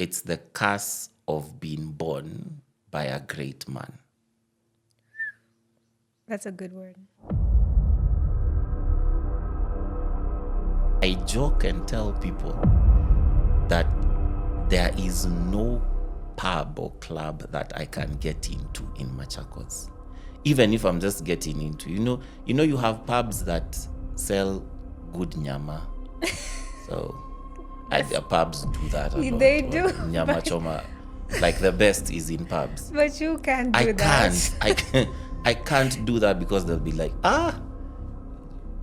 it's the curse of being born by a great man. That's a good word. I joke and tell people that there is no pub or club that I can get into in Machakos. Even if I'm just getting into, you have pubs that sell good nyama. So the pubs do that a lot. They do, Nyama choma. Like the best is in pubs. But you can't do that. I can't do that because they'll be like,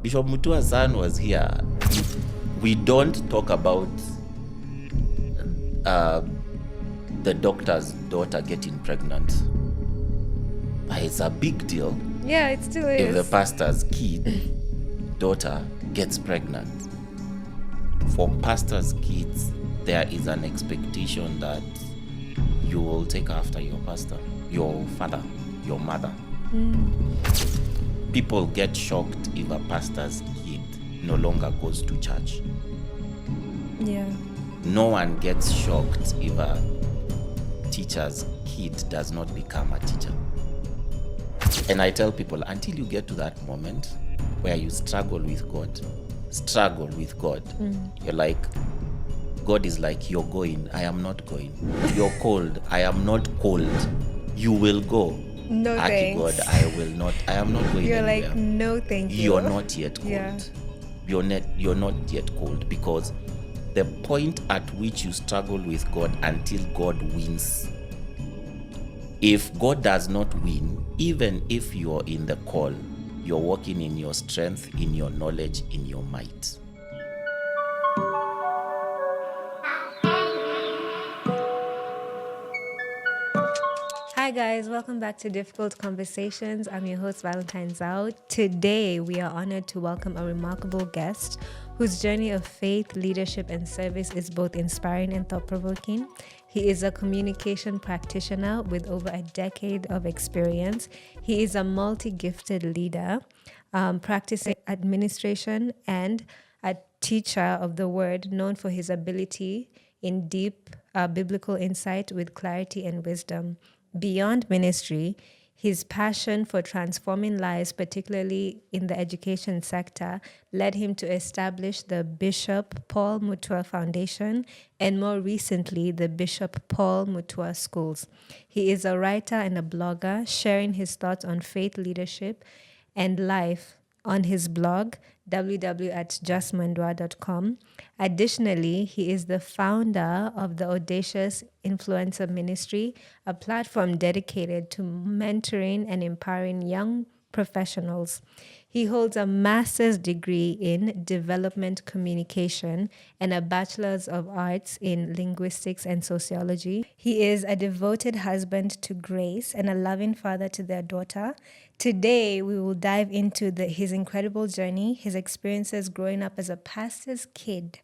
Bishop Mutua's son was here. We don't talk about the doctor's daughter getting pregnant. But it's a big deal. Yeah, it still is. If the pastor's daughter gets pregnant. For pastors' kids, there is an expectation that you will take after your pastor, your father, your mother. People get shocked if a pastor's kid no longer goes to church. Yeah. No one gets shocked if a teacher's kid does not become a teacher. And I tell people, until you get to that moment where you struggle with God, you're like, God is like, you're going, I am not going. You're cold, I am not cold. You will go. No thanks. God, I am not going You're anywhere. like, no thank you. You're not yet cold. Yeah. You're not yet cold, because the point at which you struggle with God until God wins. If God does not win, even if you're in the call, you're walking in your strength, in your knowledge, in your might. Hi guys, welcome back to Difficult Conversations. I'm your host, Valentine Zhao. Today, we are honored to welcome a remarkable guest whose journey of faith, leadership, and service is both inspiring and thought-provoking. He is a communication practitioner with over a decade of experience. He is a multi-gifted leader, practicing administration, and a teacher of the word, known for his ability in deep biblical insight with clarity and wisdom. Beyond ministry, his passion for transforming lives, particularly in the education sector, led him to establish the Bishop Paul Mutua Foundation and more recently, the Bishop Paul Mutua Schools. He is a writer and a blogger, sharing his thoughts on faith, leadership, and life on his blog, www.justmandua.com. Additionally, he is the founder of the Audacious Influencer Ministry, a platform dedicated to mentoring and empowering young professionals. He holds a master's degree in development communication and a bachelor's of arts in linguistics and sociology. He is a devoted husband to Grace and a loving father to their daughter. Today, we will dive into his incredible journey, his experiences growing up as a pastor's kid,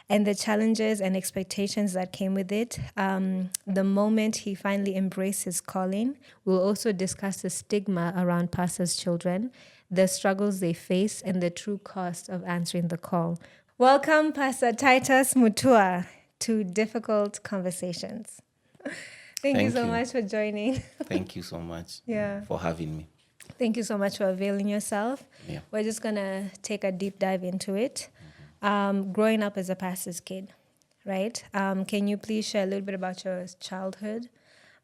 and the challenges and expectations that came with it. The moment he finally embraced his calling. We'll also discuss the stigma around pastors' children, the struggles they face, and the true cost of answering the call. Welcome, Pastor Titus Mutua, to Difficult Conversations. Thank you so much for joining. Thank you so much for having me. Thank you so much for availing yourself. Yeah. We're just going to take a deep dive into it. Growing up as a pastor's kid, right? Can you please share a little bit about your childhood?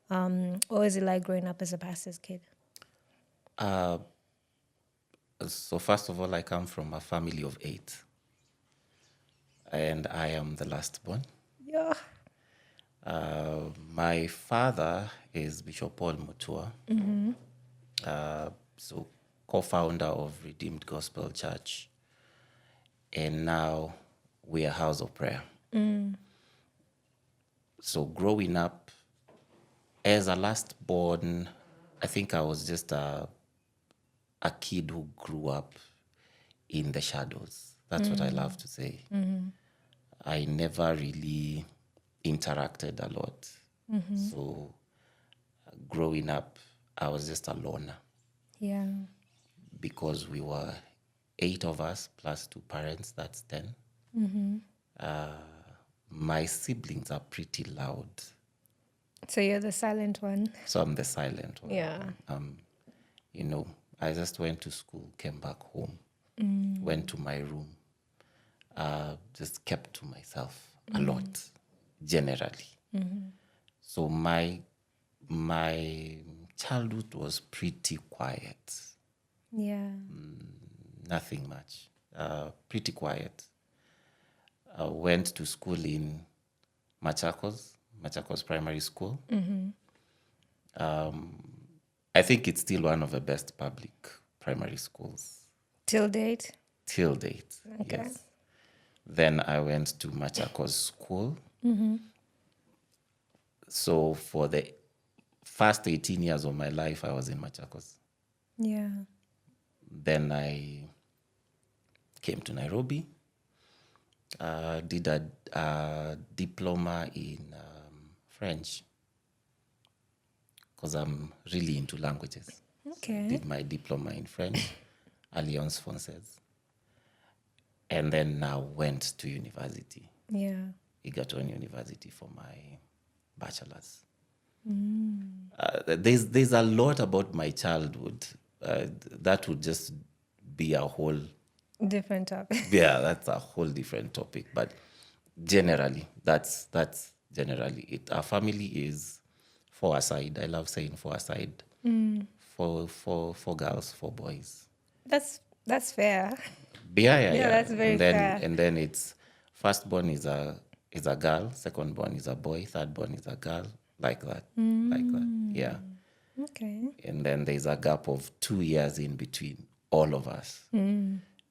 What was it like growing up as a pastor's kid? So first of all, I come from a family of 8. And I am the last born. Yeah. My father is Bishop Paul Mutua. So co-founder of Redeemed Gospel Church. And now we are House of Prayer. So growing up as a last born, I think I was just a kid who grew up in the shadows. That's what I love to say. I never really interacted a lot. So growing up, I was just a loner. Yeah. Because we were 8 of us plus 2 parents, that's 10. my siblings are pretty loud. So you're the silent one. So I'm the silent one. Yeah. You know, I just went to school, came back home, went to my room, just kept to myself a lot, generally. So my childhood was pretty quiet, Yeah. nothing much, pretty quiet. I went to school in Machakos Primary School. I think it's still one of the best public primary schools Till date. till date. Okay. Yes. Then I went to Machakos School. So for the first 18 years of my life, I was in Machakos. Yeah. Then I came to Nairobi, did a diploma in French, because I'm really into languages. Okay. Did my diploma in French, Alliance Française. And then now went to university, Yeah. Egerton University, for my bachelor's. There's a lot about my childhood. That would just be a whole, Different topic. yeah, that's a whole different topic. But generally, that's generally it. Our family is four aside. I love saying four aside. Four girls, four boys. That's fair. Yeah. That's very fair. And then it's firstborn is a girl, secondborn is a boy, thirdborn is a girl, like that. Yeah. Okay. And then there's a gap of 2 years in between all of us.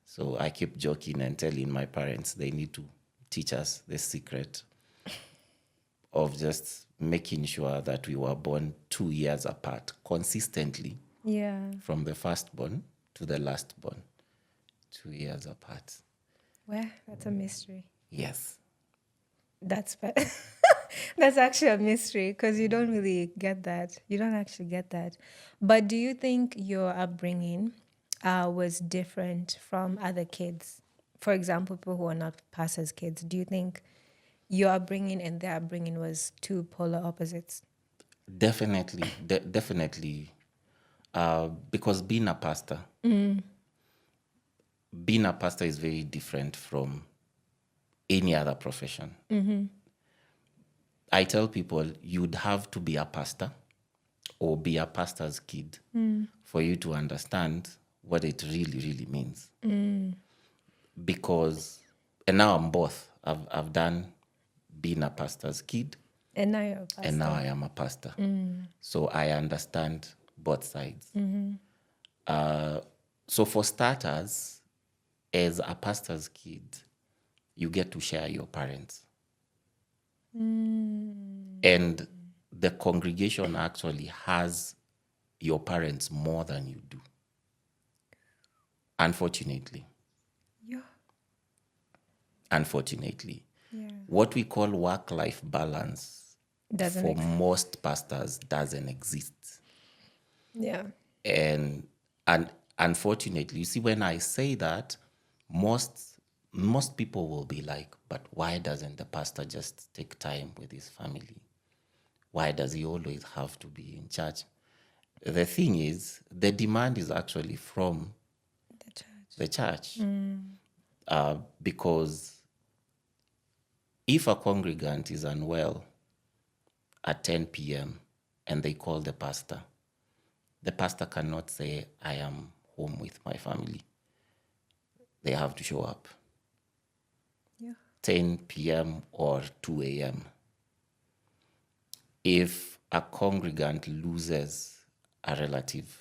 So I keep joking and telling my parents they need to teach us the secret of just making sure that we were born 2 years apart consistently, Yeah. from the firstborn to the lastborn, 2 years apart. Well, that's a mystery. Yes. That's that's actually a mystery because you don't really get that. You don't actually get that. But do you think your upbringing was different from other kids? For example, people who are not pastors' kids. Do you think your upbringing and their upbringing was two polar opposites? Definitely, definitely. Because being a pastor is very different from any other profession. I tell people you'd have to be a pastor or be a pastor's kid for you to understand what it really, really means. Because, and now I'm both. I've done being a pastor's kid, And now you're a pastor. and now I am a pastor. So I understand both sides. So for starters, as a pastor's kid, you get to share your parents. And the congregation actually has your parents more than you do. Unfortunately. Yeah. Unfortunately. Yeah. What we call work-life balance Doesn't for exist. most pastors doesn't exist. Yeah. And unfortunately, you see, when I say that, most people will be like, but why doesn't the pastor just take time with his family? Why does he always have to be in church? The thing is, the demand is actually from The church. the church. Because if a congregant is unwell at 10 p.m. and they call the pastor cannot say, I am home with my family. They have to show up. Yeah. 10 p.m. or 2 a.m. If a congregant loses a relative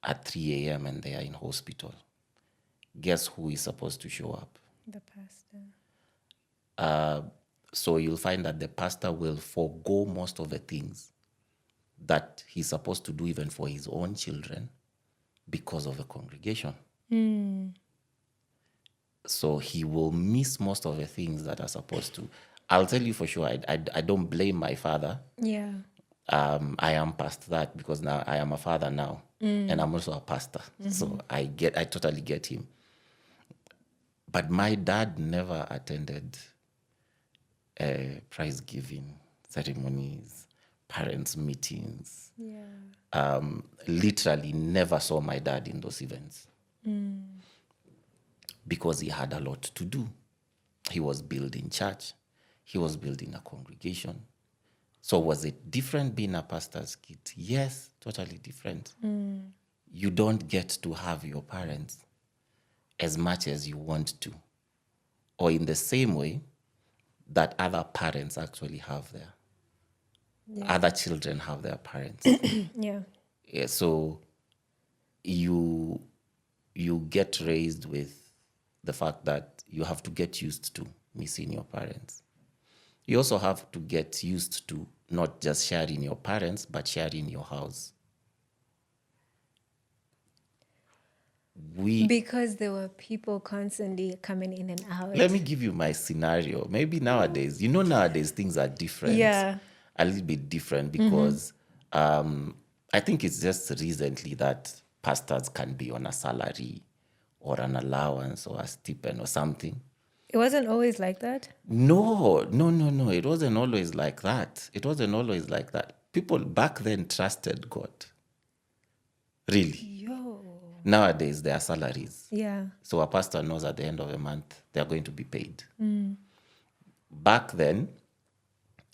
at 3 a.m. and they are in hospital, guess who is supposed to show up? The pastor. So you'll find that the pastor will forego most of the things that he's supposed to do even for his own children because of the congregation. So he will miss most of the things that are supposed to. I'll tell you for sure, I don't blame my father. Yeah. I am past that because now I am a father now, and I'm also a pastor. So I totally get him. But my dad never attended prize giving ceremonies, parents' meetings. Yeah. Literally never saw my dad in those events because he had a lot to do. He was building church. He was building a congregation. So was it different being a pastor's kid? Yes, totally different. You don't get to have your parents as much as you want to, or in the same way that other parents actually have other children have their parents. Yeah. Yeah, so you get raised with the fact that you have to get used to missing your parents. You also have to get used to not just sharing your parents, but sharing your house. Because there were people constantly coming in and out. Let me give you my scenario. Maybe nowadays, nowadays things are different. Yeah. A little bit different because I think it's just recently that pastors can be on a salary or an allowance or a stipend or something. It wasn't always like that. No. It wasn't always like that. People back then trusted God. Really. Yo. Nowadays, there are salaries. Yeah. So a pastor knows at the end of the month they're going to be paid. Back then,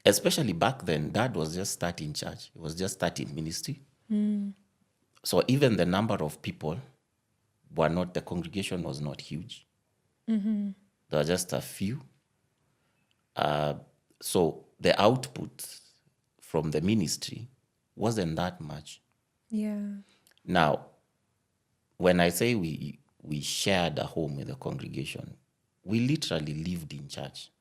especially back then, Dad was just starting church. He was just starting ministry. So even the number of people the congregation was not huge. There were just a few. So the output from the ministry wasn't that much. Yeah. Now, when I say we shared a home with the congregation, we literally lived in church.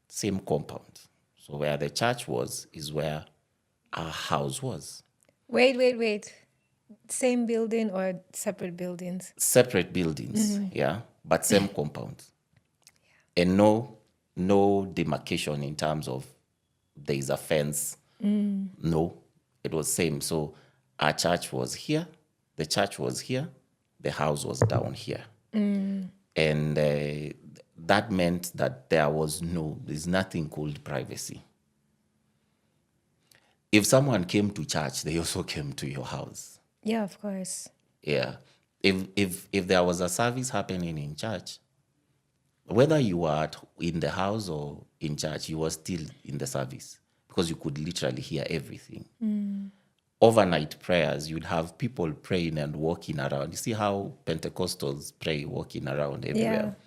Same compound. So where the church was is where our house was. Wait. Same building or separate buildings? Separate buildings, yeah, but same compound. And no demarcation in terms of there is a fence. No, it was same. So our church was here, the church was here, the house was down here. And that meant that there's nothing called privacy. If someone came to church, they also came to your house. Yeah, of course. Yeah. If there was a service happening in church, whether you were in the house or in church, you were still in the service because you could literally hear everything. Overnight prayers, you'd have people praying and walking around. You see how Pentecostals pray walking around everywhere?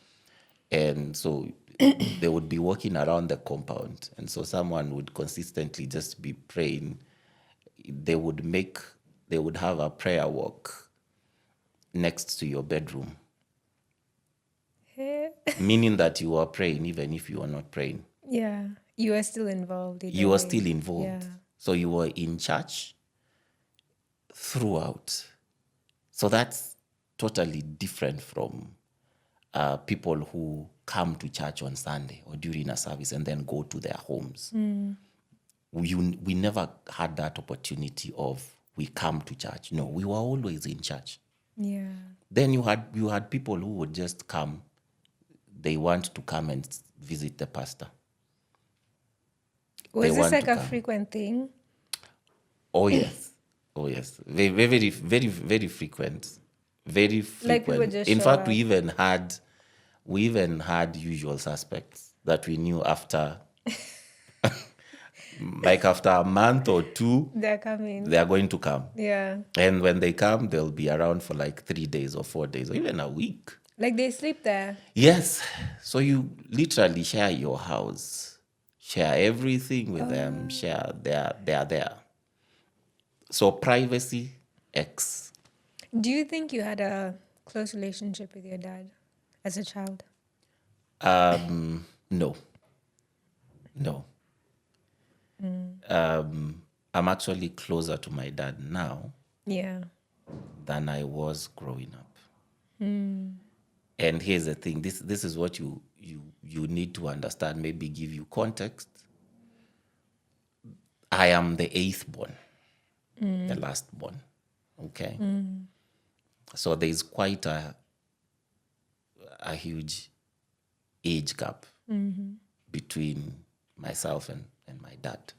And so they would be walking around the compound. And so someone would consistently just be praying. They would have a prayer walk next to your bedroom. Meaning that you are praying even if you are not praying. Yeah. You are still involved. You are still involved. Yeah. So you were in church throughout. So that's totally different from people who come to church on Sunday or during a service and then go to their homes. We never had that opportunity of we come to church. No, we were always in church. Yeah. Then you had people who would just come. They want to come and visit the pastor. Was this like a frequent thing? Oh yes. Very, very, very, very frequent. Very frequent. Like people just In show fact, up. we even had usual suspects that we knew after like after a month or two, They're coming. they are going to come. Yeah. And when they come, they'll be around for like 3 days or 4 days or even a week. Like they sleep there. Yes. So you literally share your house, share everything with them, share they are there. So privacy, X. Do you think you had a close relationship with your dad as a child? No. I'm actually closer to my dad now Yeah. than I was growing up. And here's the thing, this is what you need to understand, maybe give you context. I am the 8th born, the last born. Okay. So there's quite a huge age gap between myself and my dad.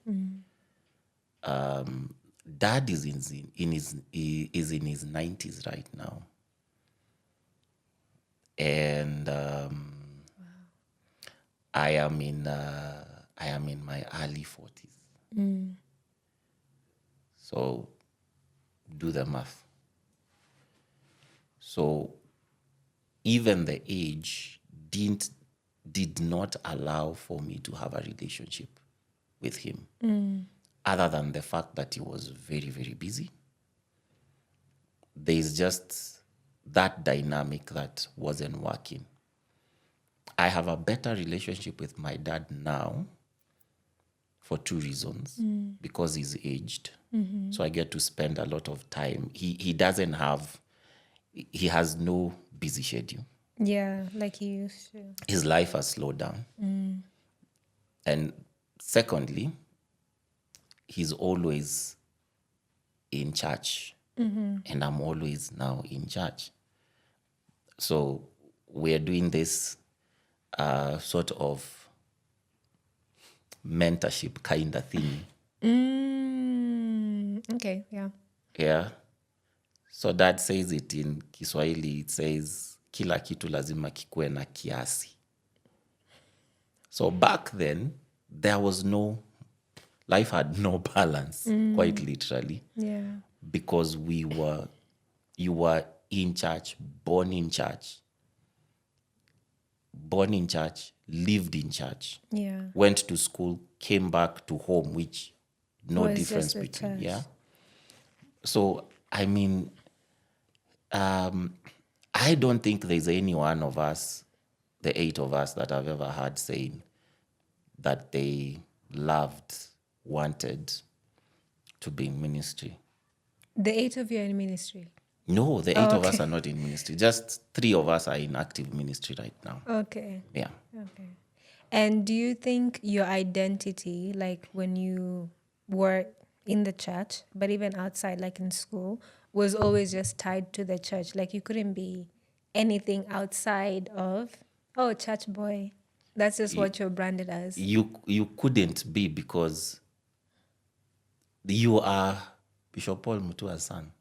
Dad is in his 90s right now, and I am in my early 40s. So do the math. So even the age did not allow for me to have a relationship with him, other than the fact that he was very, very busy. There's just that dynamic that wasn't working. I have a better relationship with my dad now for two reasons. Because he's aged, so I get to spend a lot of time. He has no busy schedule. Yeah, like he used to. His life has slowed down. And secondly, he's always in church, and I'm always now in church. So we're doing this sort of mentorship kind of thing. Okay, yeah. Yeah. So dad says it in Kiswahili, it says kila kitu lazima kikuwe na kiasi. So back then, life had no balance, quite literally. Yeah. Because you were in church, born in church, lived in church, Yeah. went to school, came back to home, which no Was difference just the between, church. yeah. So, I mean, I don't think there's any one of us, the 8 of us, that I've ever heard saying that they wanted to be in ministry. The 8 of you are in ministry. No, the 8 of us okay. are not in ministry. Just 3 of us are in active ministry right now. Okay. Yeah. Okay. And do you think your identity, like when you were in the church, but even outside, like in school, was always just tied to the church? Like you couldn't be anything outside of, oh, church boy. That's just what you're branded as. You couldn't be, because you are Bishop Paul Mutua's son.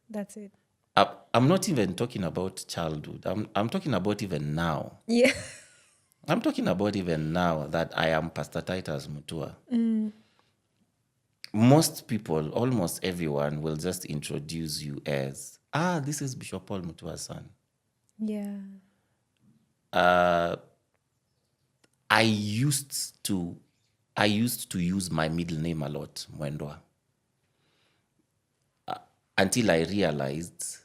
That's it. I'm not even talking about childhood. I'm talking about even now. Yeah. I'm talking about even now that I am Pastor Titus Mutua. Most people, almost everyone, will just introduce you as, this is Bishop Paul Mutua's son. Yeah. I used to use my middle name a lot, Mwendwa, until I realized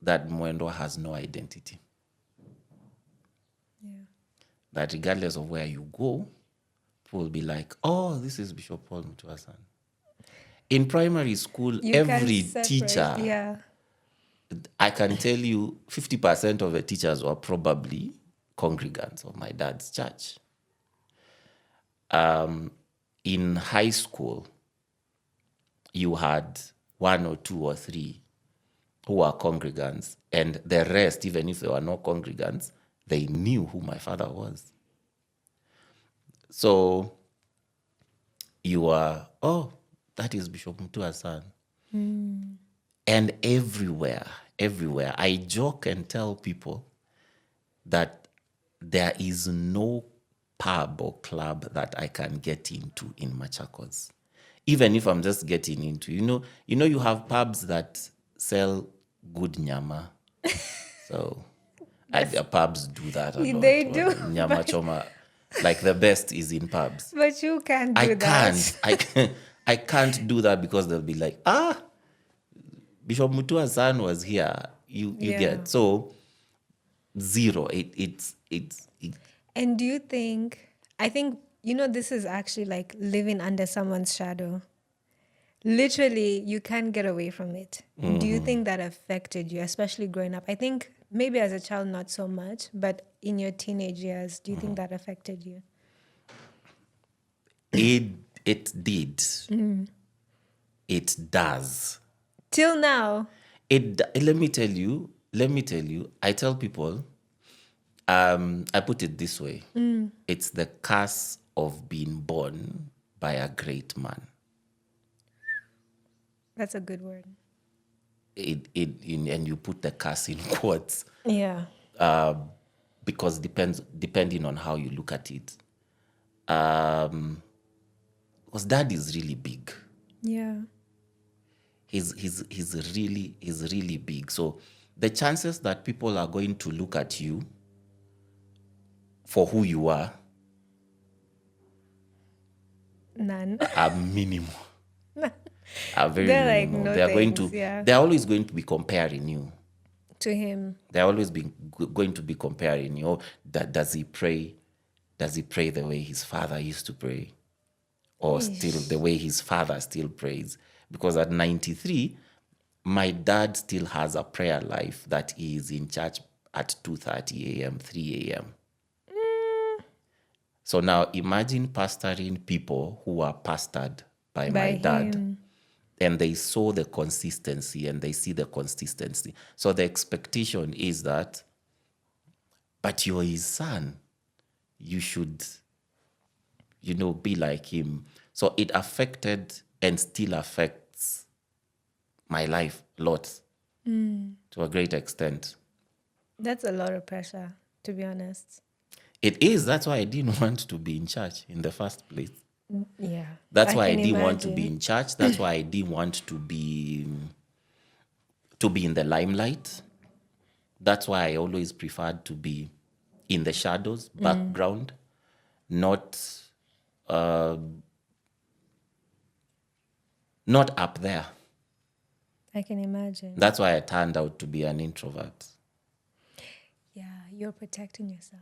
that Mwendwa has no identity. Yeah. That regardless of where you go, people will be like, oh, this is Bishop Paul Mutua's son. In primary school, You every can separate, teacher, yeah. I can tell you 50% of the teachers were probably congregants of my dad's church. In high school, you had 1 or 2 or 3 who were congregants, and the rest, even if they were not congregants, they knew who my father was. So you were, oh, that is Bishop Mutua's son. And everywhere, I joke and tell people that there is no pub or club that I can get into in Machakos. Even if I'm just getting into, you have pubs that sell good nyama. So the pubs do that a lot. They do, Nyama choma, like the best is in pubs. But you can't do that. I can't do that, because they'll be like, Bishop Mutua's son was here. You get, so zero. It's And do you think, I think, this is actually like living under someone's shadow. Literally, you can't get away from it. Do you think that affected you, especially growing up? I think maybe as a child, not so much, but in your teenage years, do you think that affected you? It did. It does. Till now. Let me tell you, I tell people, I put it this way. It's the curse of being born by a great man. That's a good word. And you put the curse in quotes Yeah. because depending on how you look at it. Because dad is really big. Yeah. He's really big. So the chances that people are going to look at you for who you are None. are minimal. Are very They're like, minimal. no They are going thanks, to. yeah. They're always going to be comparing you. To him. They're always going to be comparing you. Oh, does he pray? Does he pray the way his father used to pray, or still the way his father still prays? Because at 93, my dad still has a prayer life that he is in church at 2:30 a.m., 3 a.m. So now imagine pastoring people who are pastored by my dad, him. and they saw the consistency and they see the consistency. So the expectation is that, but you're his son, you should, be like him. So it affected and still affects my life a lot, to a great extent. That's a lot of pressure, to be honest. It is. That's why I didn't want to be in church in the first place. Yeah. That's why I can didn't want to be imagine. in church. That's why I didn't want to be in the limelight. That's why I always preferred to be in the shadows, background, not up there. I can imagine. That's why I turned out to be an introvert. Yeah, you're protecting yourself.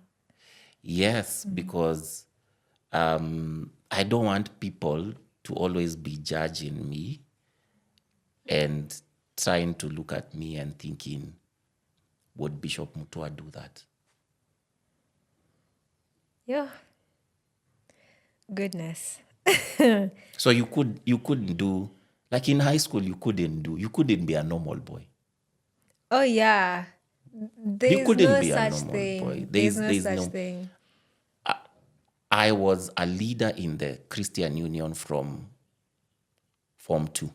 Yes, because I don't want people to always be judging me and trying to look at me and thinking, would Bishop Mutua do that? Yeah. Goodness. So you couldn't do, like in high school, you couldn't be a normal boy. Oh, yeah. There's couldn't no be a such normal thing. boy. There's no There's such no- thing. I was a leader in the Christian Union from Form 2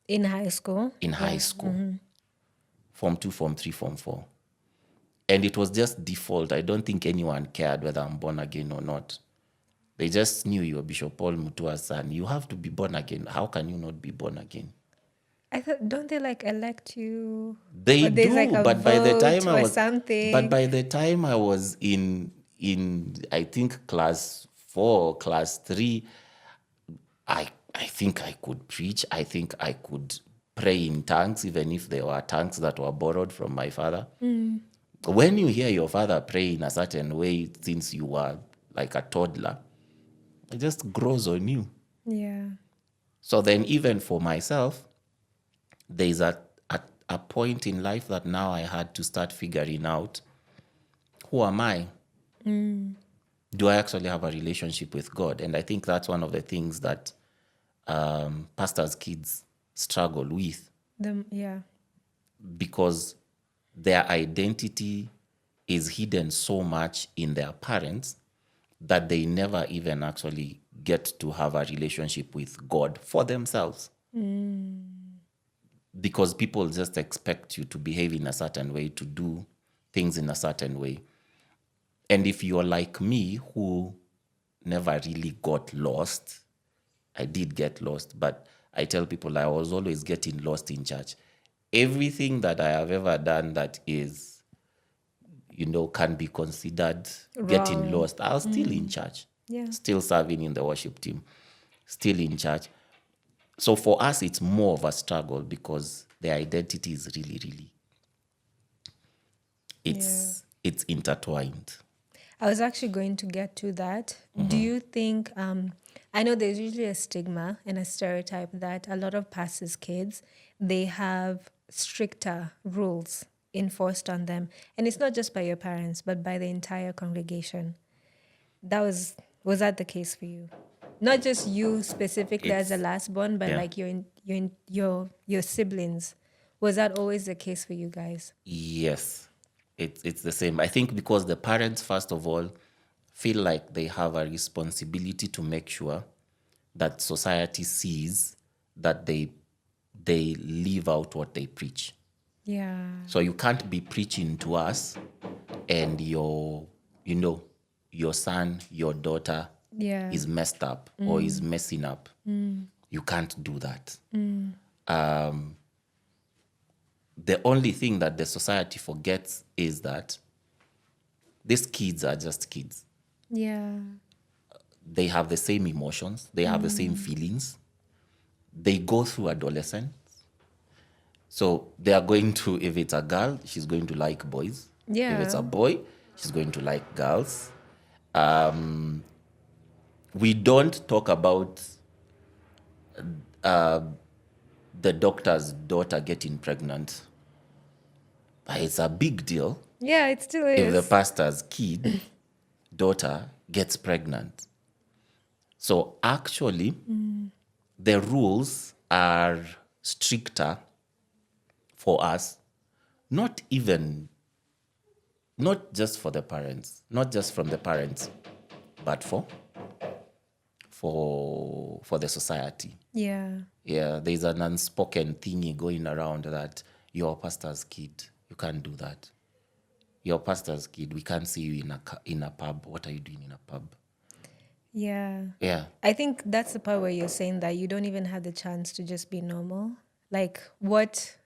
In high school. in high school. Form 2, Form 3, Form 4. And it was just default. I don't think anyone cared whether I'm born again or not. They just knew you were Bishop Paul Mutua's son. You have to be born again. How can you not be born again? I thought, don't they like elect you? They Or there's do, like a but by the vote time or something. but by the time I was in I think class 4, class 3, I think I could preach. I think I could pray in tongues, even if they were tongues that were borrowed from my father. When you hear your father pray in a certain way since you were like a toddler, it just grows on you. Yeah. So then even for myself, there's a point in life that now I had to start figuring out, who am I? Do I actually have a relationship with God? And I think that's one of the things that pastors' kids struggle with, Yeah. because their identity is hidden so much in their parents that they never even actually get to have a relationship with God for themselves. Because people just expect you to behave in a certain way, to do things in a certain way. And if you're like me, who never really got lost, I did get lost, but I tell people I was always getting lost in church. Everything that I have ever done that is, can be considered getting Wrong. lost, I was still in church. Yeah. Still serving in the worship team, still in church. So for us, it's more of a struggle because the identity is really, it's intertwined. I was actually going to get to that. Do you think, I know there's usually a stigma and a stereotype that a lot of pastors' kids, they have stricter rules enforced on them. And it's not just by your parents, but by the entire congregation. Was that the case for you? Not just you specifically as a last born, but yeah. like your siblings. Was that always the case for you guys? Yes. it's the same. I think because the parents, first of all, feel like they have a responsibility to make sure that society sees that they live out what they preach. Yeah. So you can't be preaching to us and your son, your daughter Yeah. is messed up or is messing up. You can't do that. The only thing that the society forgets is that these kids are just kids. Yeah. They have the same emotions, they have the same feelings. They go through adolescence. So they are going to, if it's a girl, she's going to like boys. If it's Yeah. a boy, she's going to like girls. We don't talk about the doctor's daughter getting pregnant, but it's a big deal Yeah, it still if the is. pastor's kid, daughter, gets pregnant. So actually, the rules are stricter for us, not just for the parents, not just from the parents, but for the society. Yeah. Yeah, there's an unspoken thingy going around that you're a pastor's kid. You can't do that. You're a pastor's kid. We can't see you in a pub. What are you doing in a pub? Yeah. Yeah. I think that's the part where you're saying that you don't even have the chance to just be normal. Like what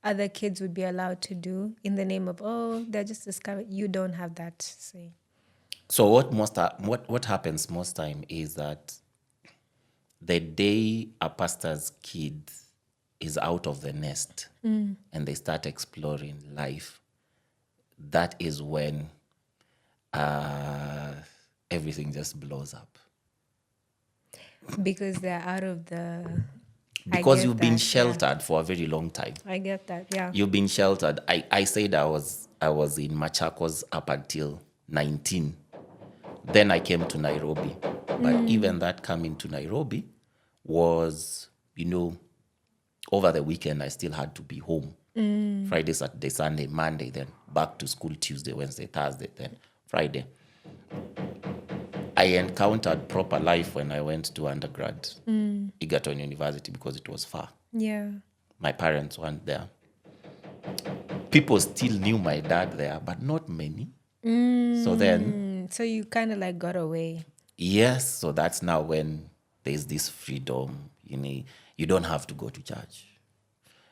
other kids would be allowed to do in the name of, oh, they're just discovered. You don't have that say. So what happens most time is that the day a pastor's kid is out of the nest and they start exploring life, that is when everything just blows up. Because they're out of the. Because you've been Yeah. sheltered for a very long time. I get that, yeah. You've been sheltered. I said I was in Machakos up until 19. Then I came to Nairobi. But even that coming to Nairobi was, over the weekend I still had to be home. Friday, Saturday, Sunday, Monday, then back to school Tuesday, Wednesday, Thursday, then Friday. I encountered proper life when I went to undergrad, Egerton University, because it was far. Yeah. My parents weren't there. People still knew my dad there, but not many. So then, So you kind of like got away. yes, so that's now when there's this freedom. You don't have to go to church.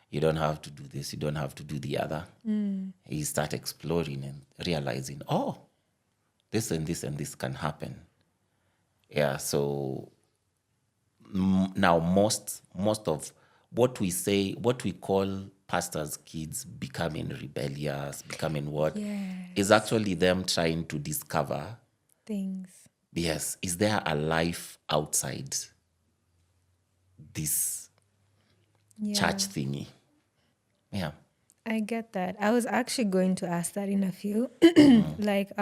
You don't have to do this. You don't have to do the other. You start exploring and realizing, oh, this and this and this can happen. Yeah, so now most of what we call pastors' kids becoming rebellious, becoming what is actually them trying to discover, Things. yes, is there a life outside this church thingy? Yeah. I get that. I was actually going to ask that in a few. Like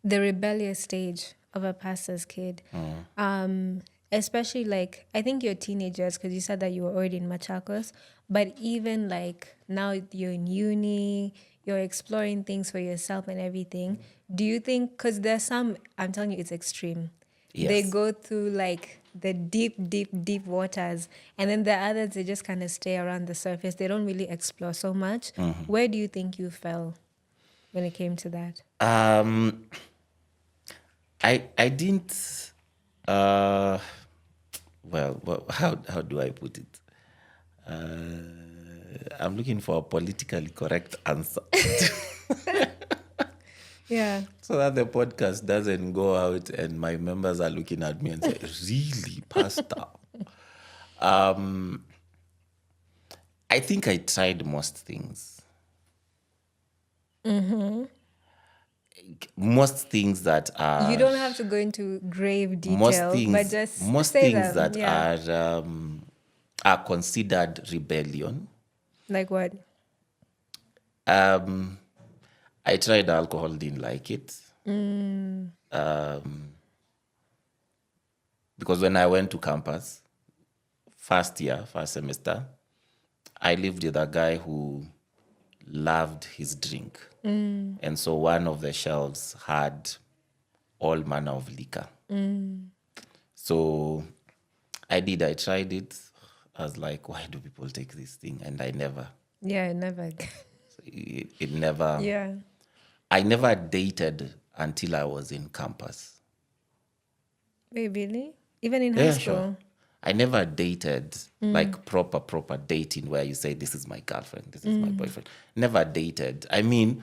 the rebellious stage of a pastor's kid. Especially like I think you're teenagers because you said that you were already in Machakos, but even like now you're in uni, you're exploring things for yourself and everything. Do you think because there's some I'm telling you it's extreme. They Yes. go through like the deep waters, and then the others they just kind of stay around the surface. They don't really explore so much. Where do you think you fell when it came to that? I didn't. Well, how do I put it? I'm looking for a politically correct answer Yeah. so that the podcast doesn't go out and my members are looking at me and say, "Really, Pastor?" I think I tried most things. Most things that are You don't have to go into grave most detail, things but just most say things them. that Yeah. are considered rebellion. Like what? I tried alcohol, didn't like it. Because when I went to campus, first semester, I lived with a guy who loved his drink. And so one of the shelves had all manner of liquor. So I tried it. I was like, why do people take this thing? And I never, Yeah, never. it never, Yeah. I never dated until I was in campus. Wait, really? Even in high Yeah, school? sure. I never dated like proper dating where you say, this is my girlfriend, this is my boyfriend. Never dated. I mean,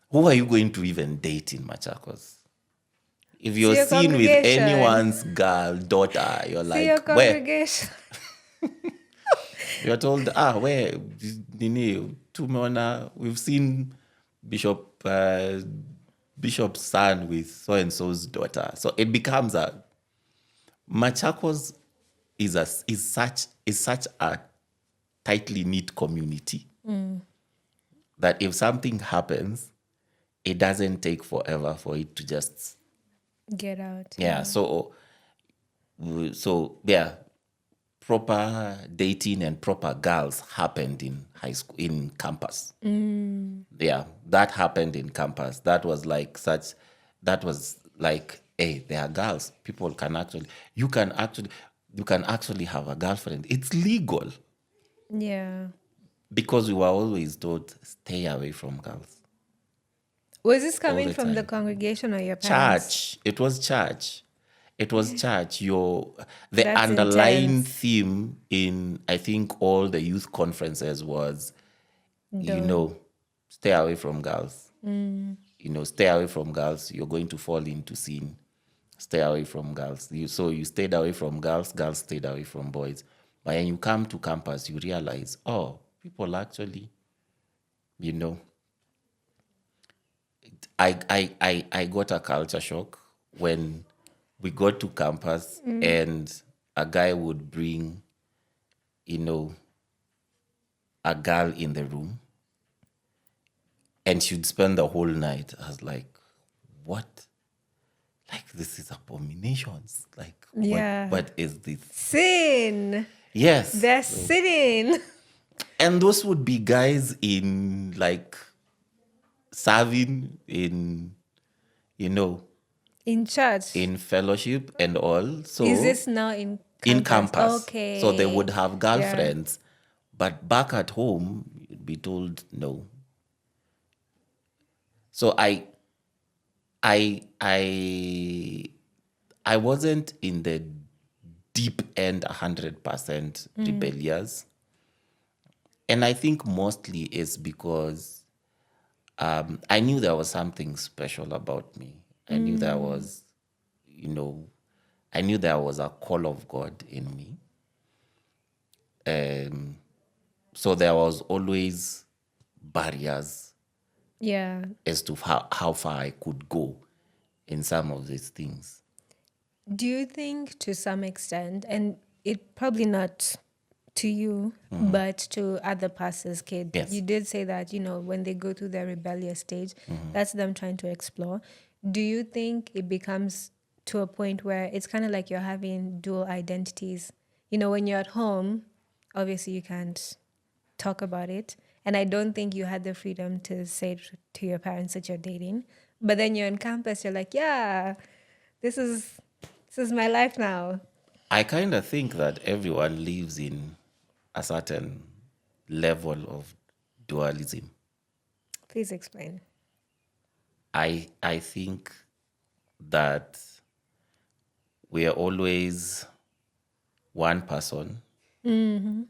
who are you going to even date in Machakos? If you're your seen with congregation. anyone's girl, daughter, you're See your like, where? congregation. You're told, where? Nini, tumeona, we've seen Bishop's son with so-and-so's daughter. So it becomes Machakos is such a tightly knit community that if something happens, it doesn't take forever for it to just Get out. yeah. So yeah, proper dating and proper girls happened in high school, in campus. Yeah, that happened in campus. That was like, hey, there are girls. People can actually, you can actually have a girlfriend. It's legal Yeah. because we were always told, stay away from girls. Was this coming the from the time. congregation or your parents? Church. It was church. The That's underlying intense. theme in, I think, all the youth conferences was, stay away from girls. Stay away from girls. You're going to fall into sin. Stay away from girls. So you stayed away from girls. Girls stayed away from boys. But when you come to campus, you realize, people actually, I got a culture shock when we got to campus and a guy would bring, a girl in the room and she'd spend the whole night. I was like, what? Like, this is abominations. Like, Yeah. what is this? Sin. Yes. They're sinning. And those would be guys in like serving in, In church. in fellowship and all. So Is this now in campus? in campus. Okay. So they would have girlfriends. But back at home, you'd be told no. So I wasn't in the deep end 100% rebellious. And I think mostly it's because I knew there was something special about me. I knew there was, I knew there was a call of God in me. So there was always barriers Yeah. as to how far I could go in some of these things. Do you think to some extent, and it probably not to you, but to other pastors' kids, Yes. you did say that, when they go through their rebellious stage, that's them trying to explore. Do you think it becomes to a point where it's kind of like you're having dual identities? When you're at home, obviously you can't talk about it. And I don't think you had the freedom to say to your parents that you're dating. But then you're on campus, you're like, yeah, this is my life now. I kind of think that everyone lives in a certain level of dualism. Please explain. I think that we are always one person in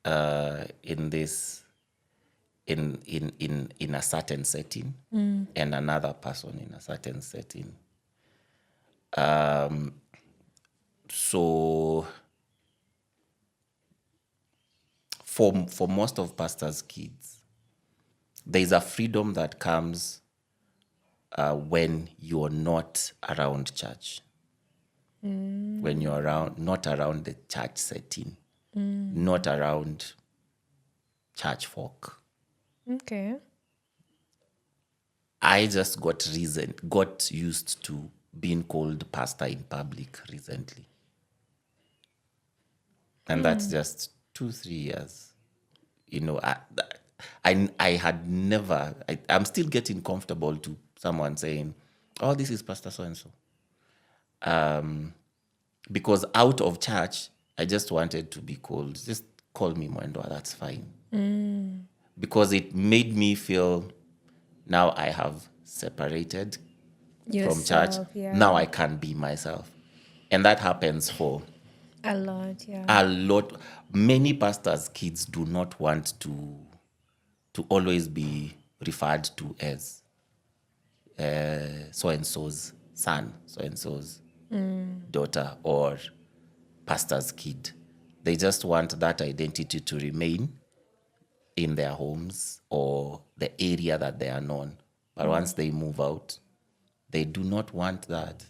this in a certain setting and another person in a certain setting. So for most of pastors' kids, there's a freedom that comes when you're not around church, when you're not around the church setting, not around church folk. Okay. I just got used to being called pastor in public recently. And that's just 2-3 years. I had never, I'm still getting comfortable to someone saying, oh, this is Pastor so-and-so. Because out of church, I just wanted to be called. Just call me Mwendwa, that's fine. Because it made me feel now I have separated from church. Yourself, yeah. Now I can be myself. And that happens for A lot, yeah. a lot. Many pastors' kids do not want to always be referred to as so-and-so's son, so-and-so's daughter, or pastor's kid. They just want that identity to remain in their homes or the area that they are known. But once they move out, they do not want that.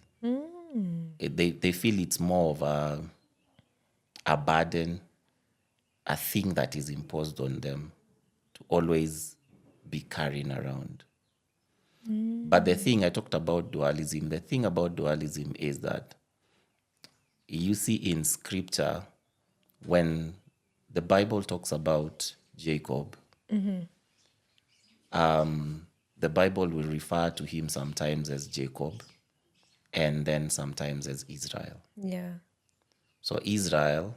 They feel it's more of a burden, a thing that is imposed on them to always be carrying around. But the thing I talked about dualism, the thing about dualism is that you see in scripture when the Bible talks about Jacob, the Bible will refer to him sometimes as Jacob and then sometimes as Israel. Yeah. So Israel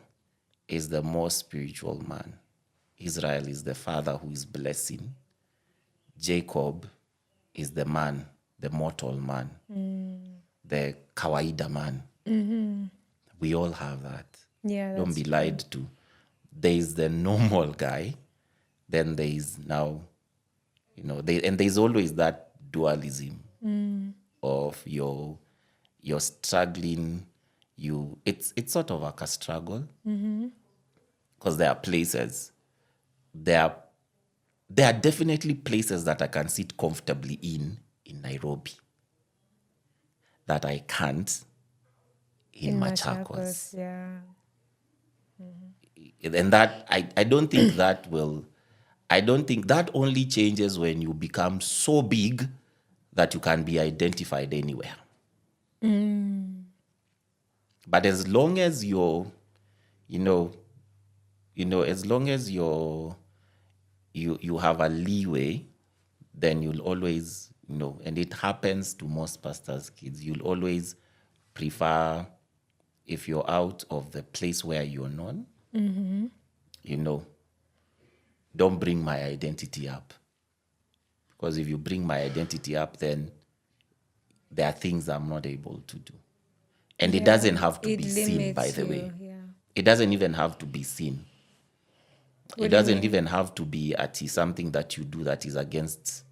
is the most spiritual man. Israel is the father who is blessing. Jacob is the man, the mortal man, the kawaida man. We all have that. Yeah, Don't that's be true. lied to. There is the normal guy, then there is now, and there's always that dualism of you're struggling. It's sort of like a struggle because there are places, there are definitely places that I can sit comfortably in Nairobi that I can't in Machakos. Yeah. And that I don't think that only changes when you become so big that you can be identified anywhere. But as long as you're, as long as you have a leeway, then you'll always, and it happens to most pastors' kids, you'll always prefer, if you're out of the place where you're known, don't bring my identity up. Because if you bring my identity up, then there are things I'm not able to do. And it doesn't have to It be seen, by limits the you, way. yeah. It doesn't even have to be seen. What It do you doesn't mean? even have to be something that you do that is against,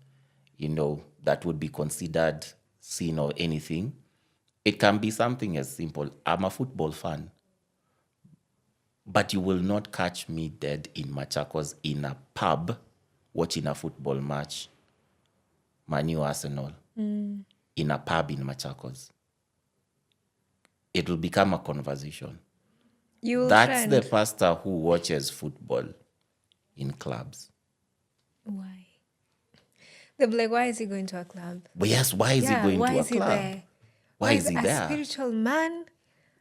that would be considered sin or anything. It can be something as simple. I'm a football fan, but you will not catch me dead in Machakos in a pub watching a football match, Man U Arsenal, in a pub in Machakos. It will become a conversation. You will That's trend. the pastor who watches football in clubs. Why? They'll be like, why is he going to a club? But yes, why is he going why to a is he club? there? Why is he a there? spiritual man?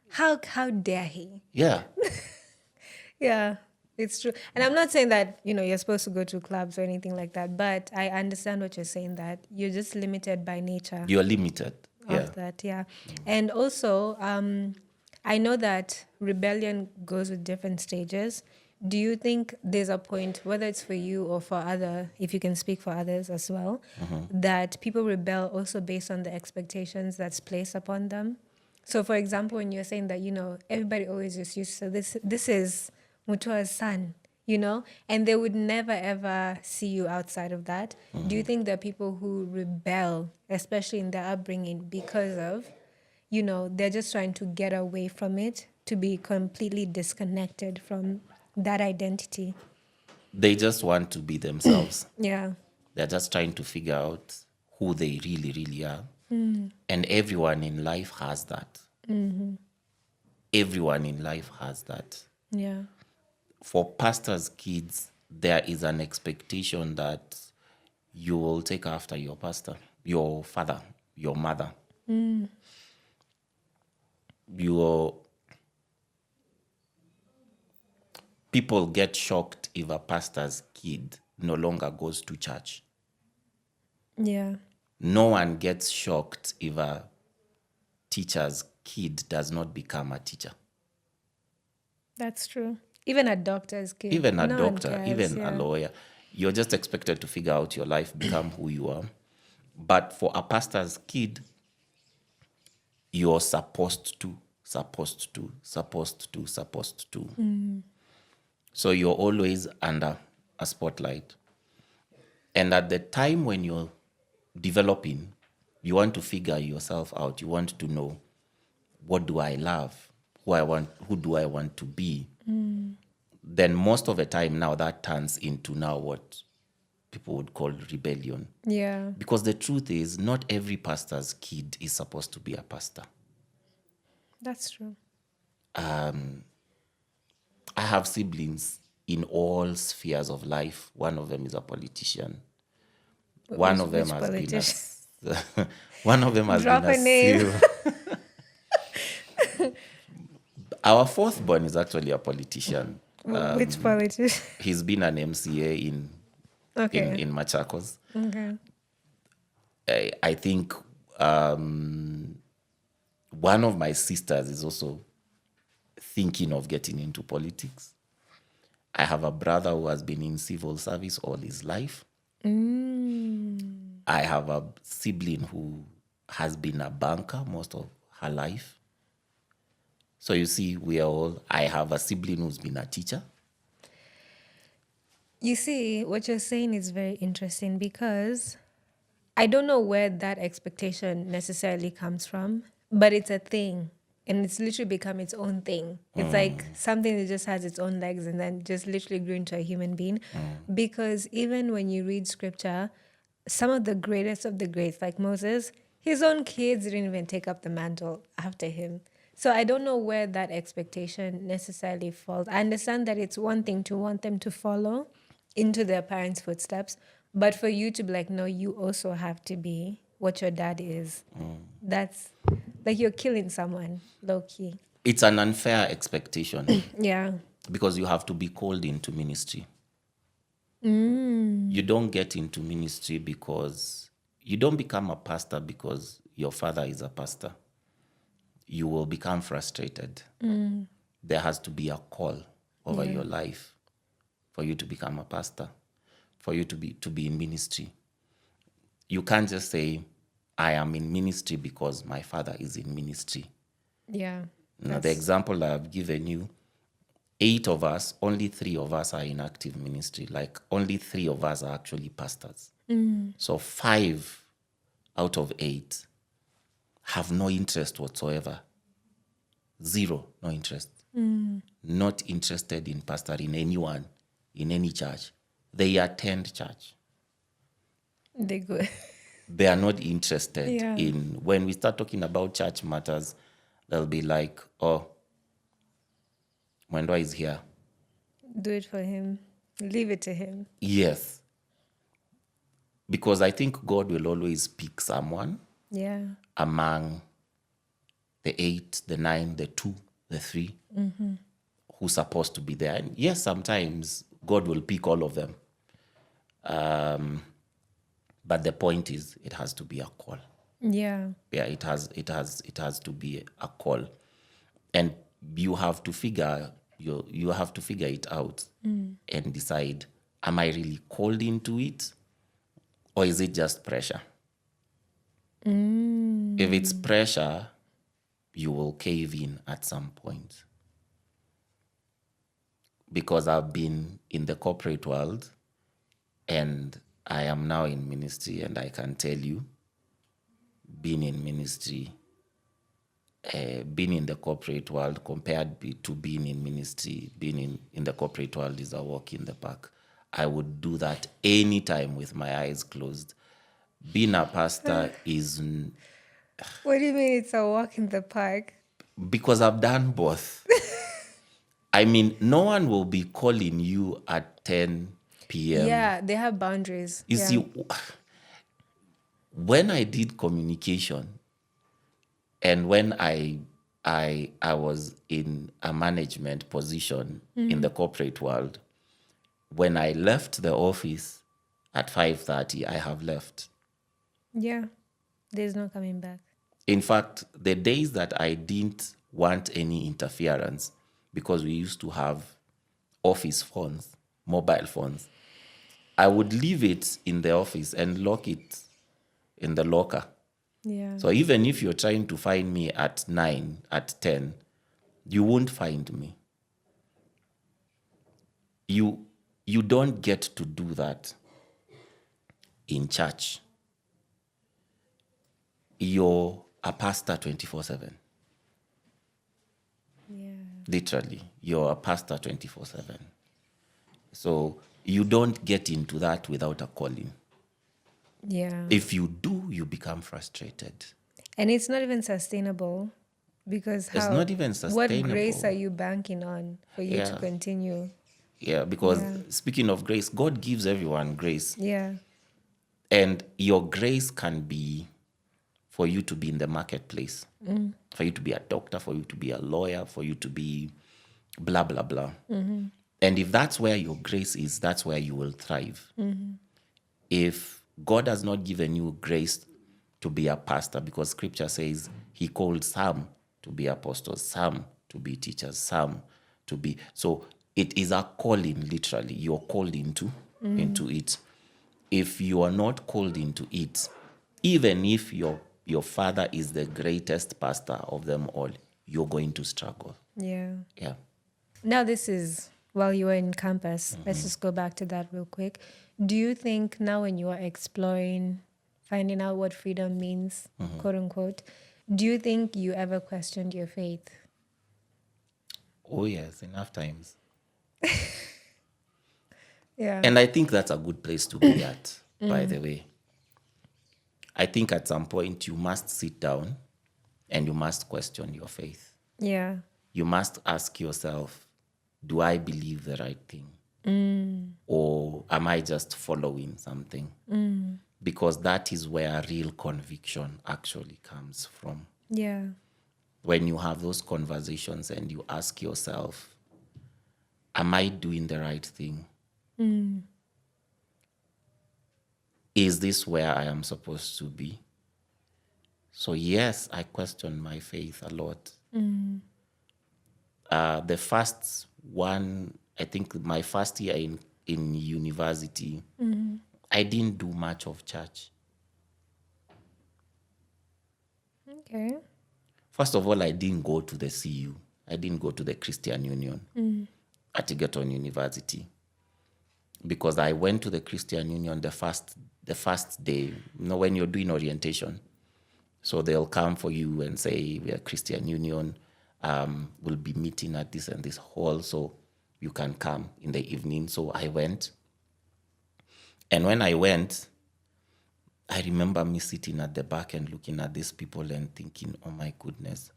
How dare he? Yeah. Yeah, it's true. And I'm not saying that, you're supposed to go to clubs or anything like that, but I understand what you're saying, that you're just limited by nature You're limited. Yeah. of that, yeah. And also, I know that rebellion goes with different stages. Do you think there's a point, whether it's for you or for if you can speak for others as well, that people rebel also based on the expectations that's placed upon them? So, for example, when you're saying that, everybody always just used to, this is Mutua's son, and they would never ever see you outside of that. Do you think there are people who rebel, especially in their upbringing, because of, they're just trying to get away from it, to be completely disconnected from that identity? They just want to be themselves. Yeah. They're just trying to figure out who they really, really are. And everyone in life has that. Everyone in life has that. Yeah. For pastors' kids, there is an expectation that you will take after your pastor, your father, your mother. People get shocked if a pastor's kid no longer goes to church. Yeah. No one gets shocked if a teacher's kid does not become a teacher. That's true. Even a doctor's kid. Even a No one doctor, cares, even a yeah. lawyer. You're just expected to figure out your life, become who you are. But for a pastor's kid, you're supposed to. So you're always under a spotlight. And at the time when you're developing, you want to figure yourself out. You want to know, what do I love? Who do I want to be? Then most of the time now that turns into now what people would call rebellion. Yeah. Because the truth is, not every pastor's kid is supposed to be a pastor. That's true. I have siblings in all spheres of life. One of them is a politician. One of them has been a one of them has Drop been a a name. Our fourth born is actually a politician. Which politician? He's been an MCA in Machakos. Okay. I think one of my sisters is also thinking of getting into politics. I have a brother who has been in civil service all his life. I have a sibling who has been a banker most of her life. So you see, I have a sibling who's been a teacher. You see, what you're saying is very interesting because I don't know where that expectation necessarily comes from, but it's a thing. And it's literally become its own thing. It's like something that just has its own legs and then just literally grew into a human being. Because even when you read scripture, some of the greatest of the greats, like Moses, his own kids didn't even take up the mantle after him. So I don't know where that expectation necessarily falls. I understand that it's one thing to want them to follow into their parents' footsteps, but for you to be like, no, you also have to be what your dad is. That's like you're killing someone, low key. It's an unfair expectation. Yeah. Because you have to be called into ministry. You don't get into ministry because you don't become a pastor because your father is a pastor. You will become frustrated. There has to be a call over your life for you to become a pastor, for you to be in ministry. You can't just say, I am in ministry because my father is in ministry. Yeah. Now, the example I've given you, 8 of us, only 3 of us are in active ministry. Like, only 3 of us are actually pastors. So 5 out of 8 have no interest whatsoever. 0, no interest. Not interested in pastoring anyone in any church. They attend church. They good. They are not interested Yeah. in, when we start talking about church matters, they'll be like, oh, Mwendwa is here. Do it for him. Leave it to him. Yes. Because I think God will always pick someone Yeah. among the 8, the 9, the 2, the 3 who's supposed to be there. And yes, sometimes God will pick all of them. But the point is, it has to be a call. Yeah. Yeah, it has to be a call. And you have to figure it out and decide, am I really called into it? Or is it just pressure? If it's pressure, you will cave in at some point. Because I've been in the corporate world and I am now in ministry, and I can tell you, being in ministry, being in the corporate world compared to being in ministry, being in the corporate world is a walk in the park. I would do that anytime with my eyes closed. Being a pastor is... What do you mean it's a walk in the park? Because I've done both. I mean, no one will be calling you at 10 p.m. Yeah, they have boundaries. You see, when I did communication and when I was in a management position in the corporate world, when I left the office at 5:30, I have left. Yeah. There's no coming back. In fact, the days that I didn't want any interference, because we used to have office phones, mobile phones, I would leave it in the office and lock it in the locker. Yeah. So even if you're trying to find me at 9, at 10, you won't find me. You don't get to do that in church. You're a pastor 24/7. Yeah. Literally, you're a pastor 24/7. So you don't get into that without a calling. Yeah. If you do, you become frustrated. And it's not even sustainable because It's not even what grace sustainable. are you banking on for you to Yeah. continue? Yeah, because Yeah. speaking of grace, God gives everyone grace. Yeah. And your grace can be for you to be in the marketplace, for you to be a doctor, for you to be a lawyer, for you to be blah, blah, blah. And if that's where your grace is, that's where you will thrive. If God has not given you grace to be a pastor, because scripture says he called some to be apostles, some to be teachers, some to be. So it is a calling, literally. You're called into it. If you are not called into it, even if your father is the greatest pastor of them all, you're going to struggle. Yeah. Yeah. Now, this is while you were in campus. Let's just go back to that real quick. Do you think now, when you are exploring, finding out what freedom means, quote unquote, do you think you ever questioned your faith? Oh, yes, enough times. Yeah. And I think that's a good place to be at, by the way. I think at some point you must sit down and you must question your faith. Yeah. You must ask yourself, do I believe the right thing? Or am I just following something? Because that is where real conviction actually comes from. Yeah. When you have those conversations and you ask yourself, am I doing the right thing? Is this where I am supposed to be? So yes, I question my faith a lot. The first one, I think my first year in university, I didn't do much of church. Okay. First of all, I didn't go to the CU. I didn't go to the Christian Union at Egerton University, because I went to the Christian Union the first day, when you're doing orientation. So they'll come for you and say, we are Christian Union, we'll be meeting at this and this hall, so you can come in the evening. So I went. And when I went, I remember me sitting at the back and looking at these people and thinking, oh my goodness,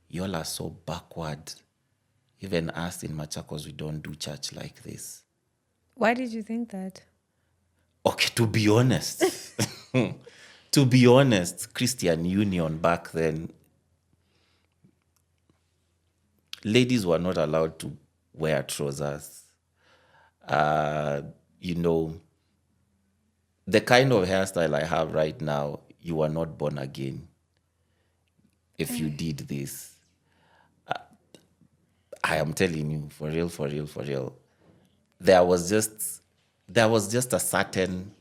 y'all are so backward. Even us in Machakos, we don't do church like this. Why did you think that? Okay, to be honest, Christian Union back then, ladies were not allowed to wear trousers. The kind of hairstyle I have right now, you are not born again if you did this. I am telling you, for real. There was just a certain,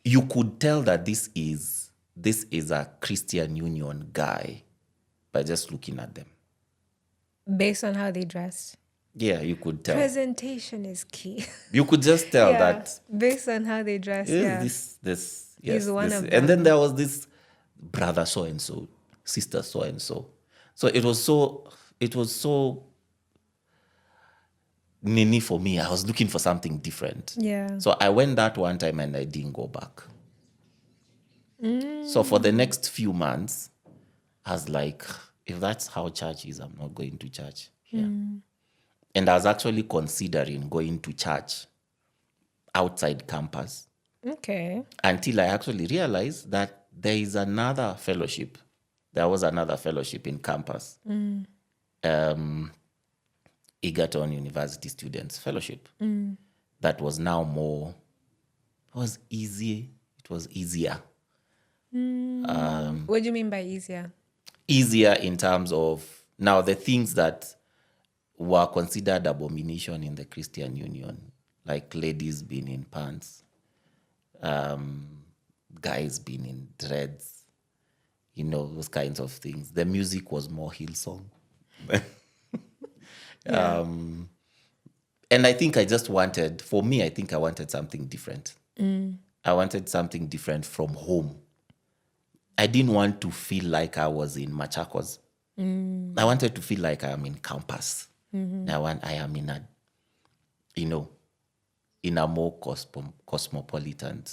you could tell that this is a Christian Union guy by just looking at them. Based on how they dressed. Yeah, you could tell. Presentation is key. You could just tell that. Based on how they dress, This, He's one of And them. then there was this brother so and so, sister so and so. So it was so nini for me. I was looking for something different. Yeah. So I went that one time and I didn't go back. So for the next few months, I was like, if that's how church is, I'm not going to church. Yeah. And I was actually considering going to church outside campus. Okay. Until I actually realized that there is another fellowship. There was another fellowship in campus. In Egerton University Students Fellowship. That was now more, it was easy. It was easier. What do you mean by easier? Easier in terms of, now the things that were considered abomination in the Christian Union, like ladies being in pants, guys being in dreads, those kinds of things. The music was more Hillsong. Yeah. And I think I just wanted, for me, I think I wanted something different. I wanted something different from home. I didn't want to feel like I was in Machakos. I wanted to feel like I am in campus. I am in a, in a more cosmopolitan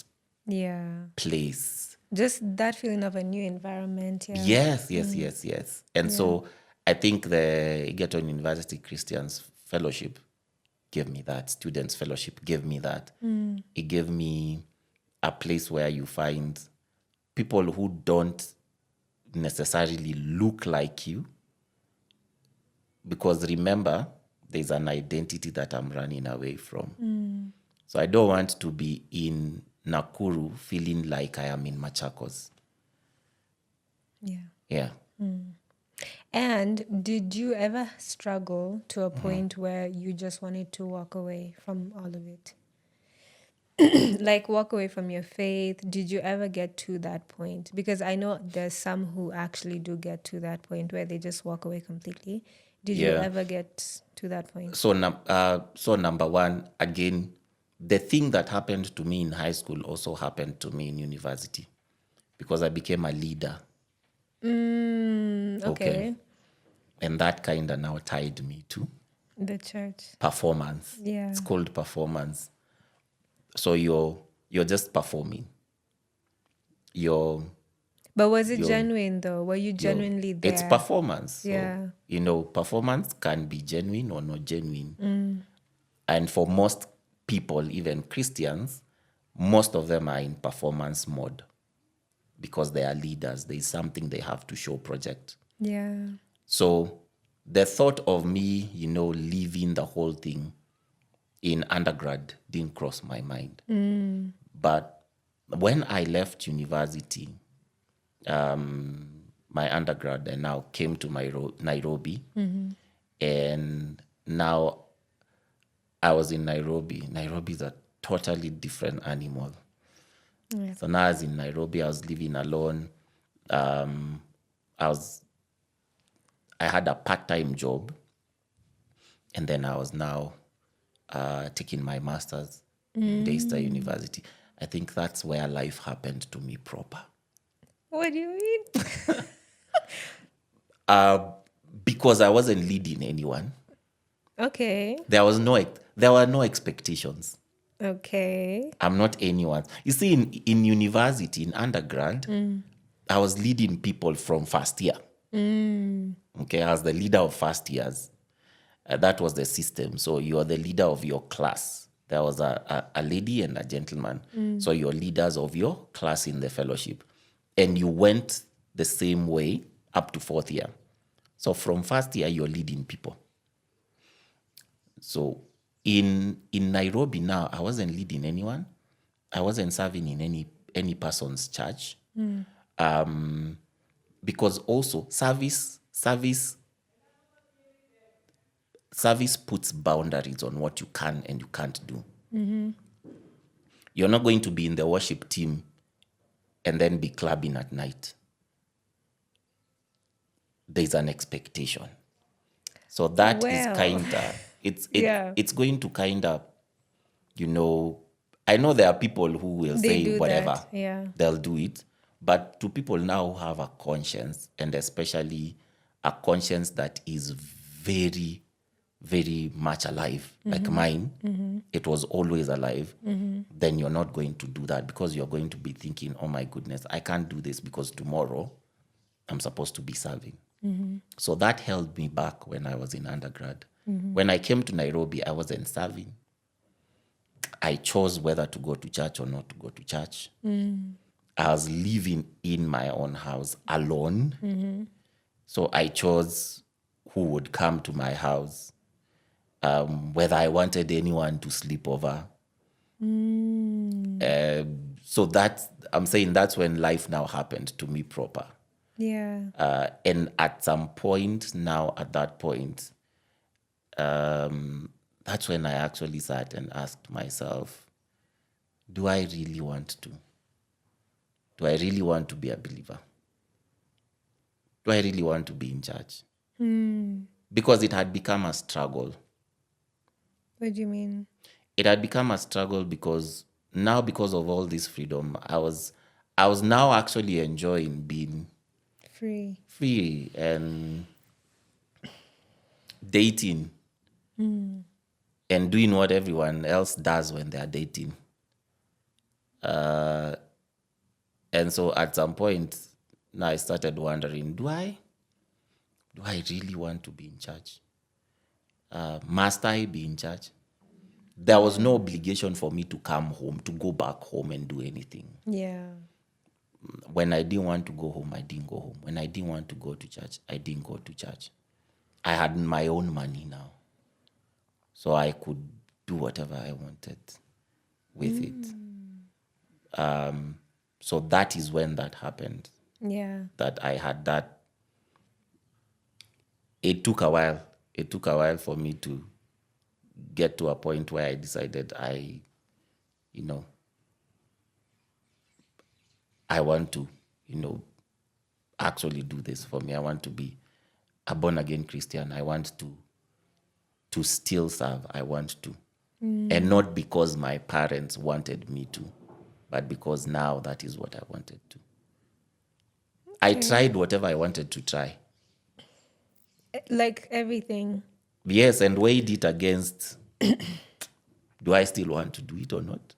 Yeah. place. Just that feeling of a new environment. Yeah. Yes. And so I think the Egerton University Christians Fellowship gave me that. Students Fellowship gave me that. It gave me a place where you find people who don't necessarily look like you. Because remember, there's an identity that I'm running away from. So I don't want to be in Nakuru feeling like I am in Machakos. Yeah. Yeah. And did you ever struggle to a point where you just wanted to walk away from all of it? Like walk away from your faith? Did you ever get to that point? Because I know there's some who actually do get to that point where they just walk away completely. Did you Yeah. ever get to that point? So number one, again, the thing that happened to me in high school also happened to me in university because I became a leader. Okay. And that kind of now tied me to The church. performance. Yeah. It's called performance. So you're just performing. But was it genuine though? Were you genuinely there? It's performance. So, Yeah. performance can be genuine or not genuine. And for most people, even Christians, most of them are in performance mode because they are leaders. There is something they have to show project. Yeah. So the thought of me, leaving the whole thing in undergrad didn't cross my mind. But when I left university, my undergrad, and now came to Nairobi, and now I was in Nairobi. Nairobi is a totally different animal. Yeah. So now I was in Nairobi, I was living alone. I had a part-time job, and then I was now taking my master's in Daystar University. I think that's where life happened to me proper. What do you mean? Because I wasn't leading anyone. Okay. There were no expectations. Okay. I'm not anyone. You see, in university, in undergrad, I was leading people from first year. Okay, I was the leader of first years. That was the system. So you're the leader of your class. There was a lady and a gentleman. So you're leaders of your class in the fellowship. And you went the same way up to fourth year. So from first year, you're leading people. So in Nairobi now, I wasn't leading anyone. I wasn't serving in any person's church. Because also service puts boundaries on what you can and you can't do. You're not going to be in the worship team and then be clubbing at night. There's an expectation. So that is kind of, it's going to kind of, I know there are people who will say whatever. Yeah. They'll do it. But to people now who have a conscience, and especially a conscience that is very, very much alive, like mine, it was always alive, then you're not going to do that because you're going to be thinking, oh my goodness, I can't do this because tomorrow I'm supposed to be serving. So that held me back when I was in undergrad. When I came to Nairobi, I wasn't serving. I chose whether to go to church or not to go to church. I was living in my own house alone. So I chose who would come to my house. whether I wanted anyone to sleep over. So I'm saying that's when life now happened to me proper. Yeah. And at some point now, at that point, that's when I actually sat and asked myself, do I really want to? Do I really want to be a believer? Do I really want to be in church? Because it had become a struggle. What do you mean? It had become a struggle because now, because of all this freedom, I was now actually enjoying being free and dating and doing what everyone else does when they are dating. And so at some point, now I started wondering, do I really want to be in church? Must I be in church? There was no obligation for me to come home, to go back home and do anything. Yeah. When I didn't want to go home, I didn't go home. When I didn't want to go to church, I didn't go to church. I had my own money now. So I could do whatever I wanted with it. So that is when that happened. Yeah. That I had that. It took a while. It took a while for me to get to a point where I decided I want to, actually do this for me. I want to be a born-again Christian. I want to still serve. I want to. And not because my parents wanted me to, but because now that is what I wanted to. I tried whatever I wanted to try. Like everything. Yes, and weighed it against, do I still want to do it or not?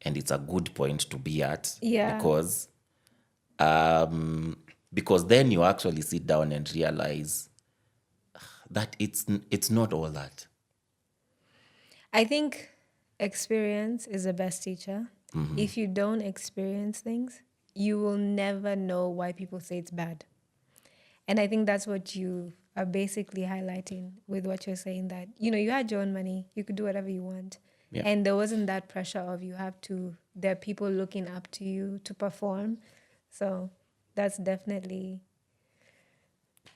And it's a good point to be at. Yeah. Because then you actually sit down and realize that it's not all that. I think experience is the best teacher. If you don't experience things, you will never know why people say it's bad. And I think that's what you are basically highlighting with what you're saying, that, you had your own money, you could do whatever you want. Yeah. And there wasn't that pressure of there are people looking up to you to perform. So that's definitely,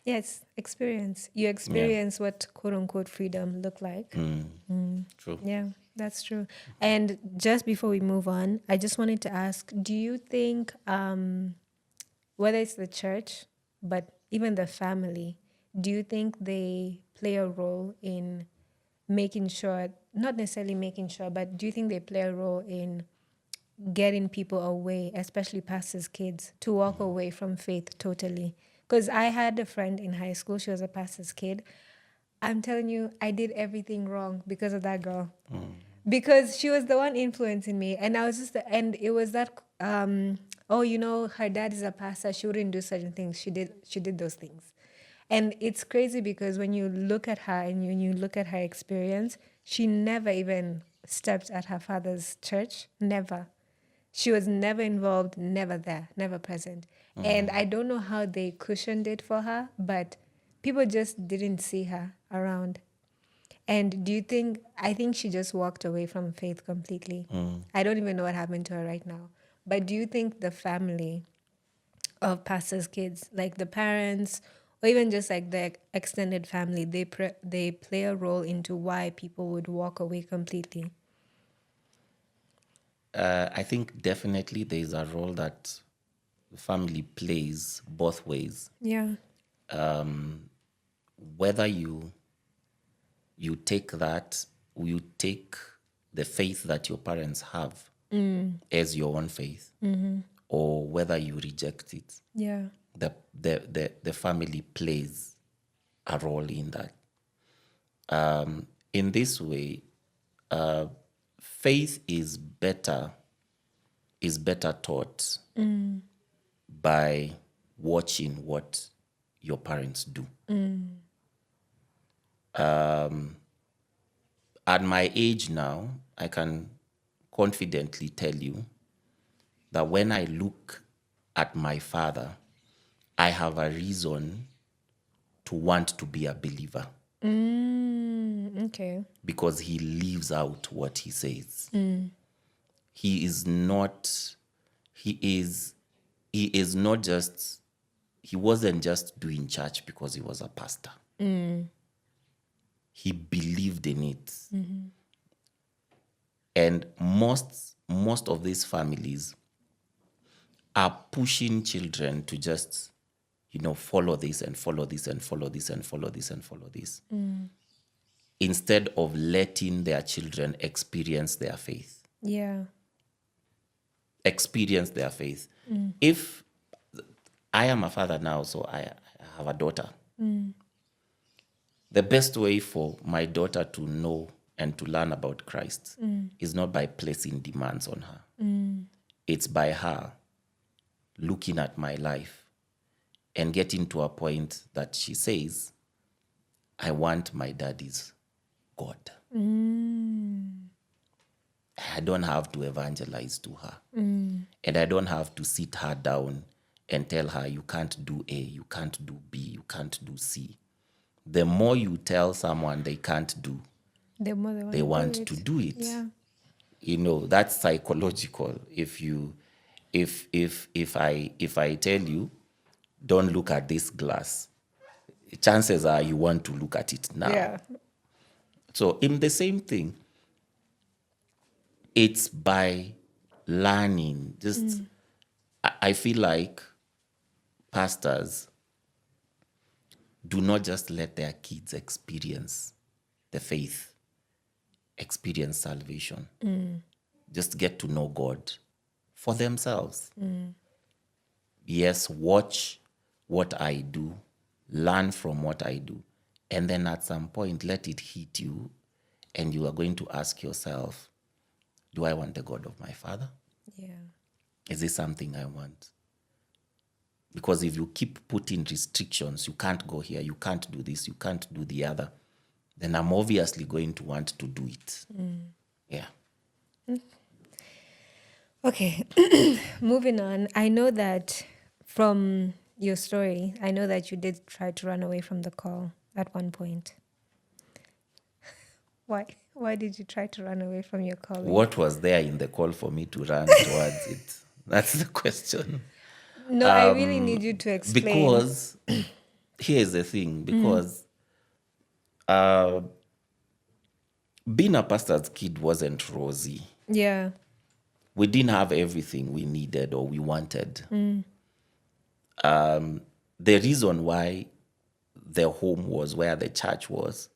yes, experience. You experience what quote unquote freedom look like. True. Yeah, that's true. And just before we move on, I just wanted to ask, do you think, whether it's the church, but even the family, do you think they play a role in making sure, not necessarily making sure, but do you think they play a role in getting people away, especially pastors' kids, to walk away from faith totally? Because I had a friend in high school, she was a pastor's kid. I'm telling you, I did everything wrong because of that girl. Because she was the one influencing me. And I was and it was that, her dad is a pastor, she wouldn't do certain things. She did those things. And it's crazy because when you look at her and when you look at her experience, she never even stepped at her father's church. Never. She was never involved, never there, never present. And I don't know how they cushioned it for her, but people just didn't see her around. And I think she just walked away from faith completely. I don't even know what happened to her right now. But do you think the family of pastors' kids, like the parents, or even just like the extended family, they play a role into why people would walk away completely? I think definitely there is a role that the family plays both ways. Yeah. Whether you take the faith that your parents have as your own faith, or whether you reject it. Yeah. The family plays a role in that. In this way, faith is better taught by watching what your parents do. At my age now, I can confidently tell you that when I look at my father, I have a reason to want to be a believer. Okay. because he lives out what he says. He is not, he is not just, he wasn't just doing church because he was a pastor. He believed in it. And most of these families are pushing children to just, follow this and follow this and follow this and follow this and follow this. Instead of letting their children experience their faith. Yeah. Experience their faith. If I am a father now, so I have a daughter. The best way for my daughter to know and to learn about Christ is not by placing demands on her. It's by her looking at my life and getting to a point that she says, I want my daddy's God. I don't have to evangelize to her. And I don't have to sit her down and tell her, you can't do A, you can't do B, you can't do C. The more you tell someone they can't do, The more they want to do it. Yeah. That's psychological. If I tell you, don't look at this glass, chances are you want to look at it now. Yeah. So in the same thing, it's by learning. Just I feel like pastors do not just let their kids experience the faith, experience salvation. Just get to know God for themselves. Yes, watch what I do, learn from what I do, and then at some point let it hit you, and you are going to ask yourself, do I want the God of my father? Yeah. Is this something I want? Because if you keep putting restrictions, you can't go here, you can't do this, you can't do the other, then I'm obviously going to want to do it. Yeah. Okay. Moving on. I know that from your story, I know that you did try to run away from the call at one point. Why? Why did you try to run away from your calling? What was there in the call for me to run towards it? That's the question. No, I really need you to explain. Because here's the thing, because being a pastor's kid wasn't rosy. Yeah. We didn't have everything we needed or we wanted. The reason why the home was where the church was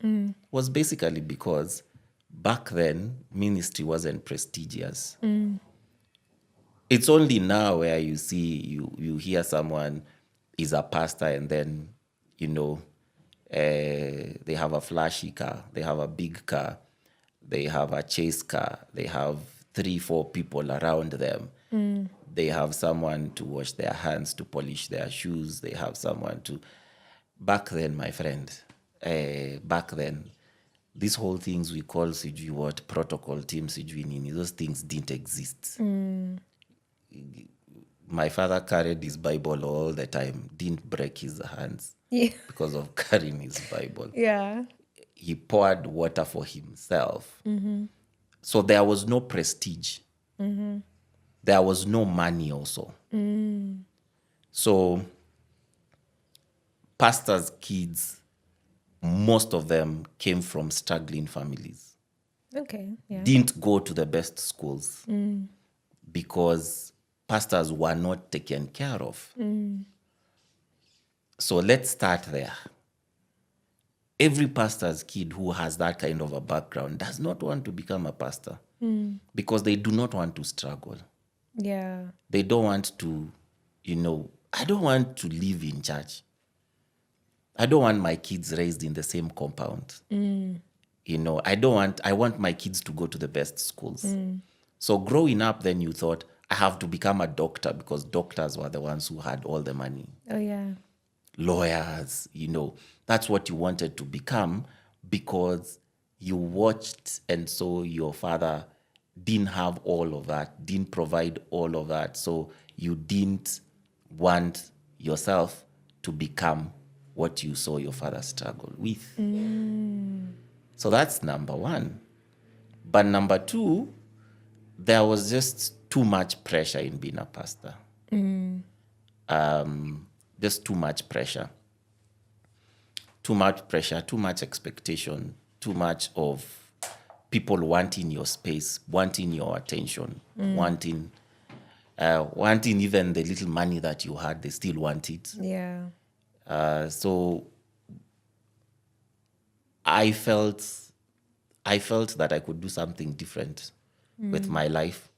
basically because back then ministry wasn't prestigious. It's only now where you see, you hear someone is a pastor and then, they have a flashy car, they have a big car, they have a chase car, they have 3-4 people around them. They have someone to wash their hands, to polish their shoes. They have someone to... Back then, my friend, back then, these whole things we call protocol team, those things didn't exist. My father carried his Bible all the time, didn't break his hands because of carrying his Bible. Yeah. He poured water for himself. So there was no prestige. There was no money also. So pastors' kids, most of them came from struggling families. Okay. Yeah. Didn't go to the best schools because pastors were not taken care of. So let's start there. Every pastor's kid who has that kind of a background does not want to become a pastor because they do not want to struggle. Yeah. They don't want to, I don't want to live in church. I don't want my kids raised in the same compound. I want my kids to go to the best schools. So growing up, then you thought, I have to become a doctor because doctors were the ones who had all the money. Oh, yeah. Lawyers, that's what you wanted to become because you watched and saw your father didn't have all of that, didn't provide all of that. So you didn't want yourself to become what you saw your father struggle with. So that's number one. But number two, there was just too much pressure in being a pastor. Just too much pressure. Too much pressure, too much expectation, too much of people wanting your space, wanting your attention, wanting even the little money that you had, they still want it. Yeah. So I felt that I could do something different with my life.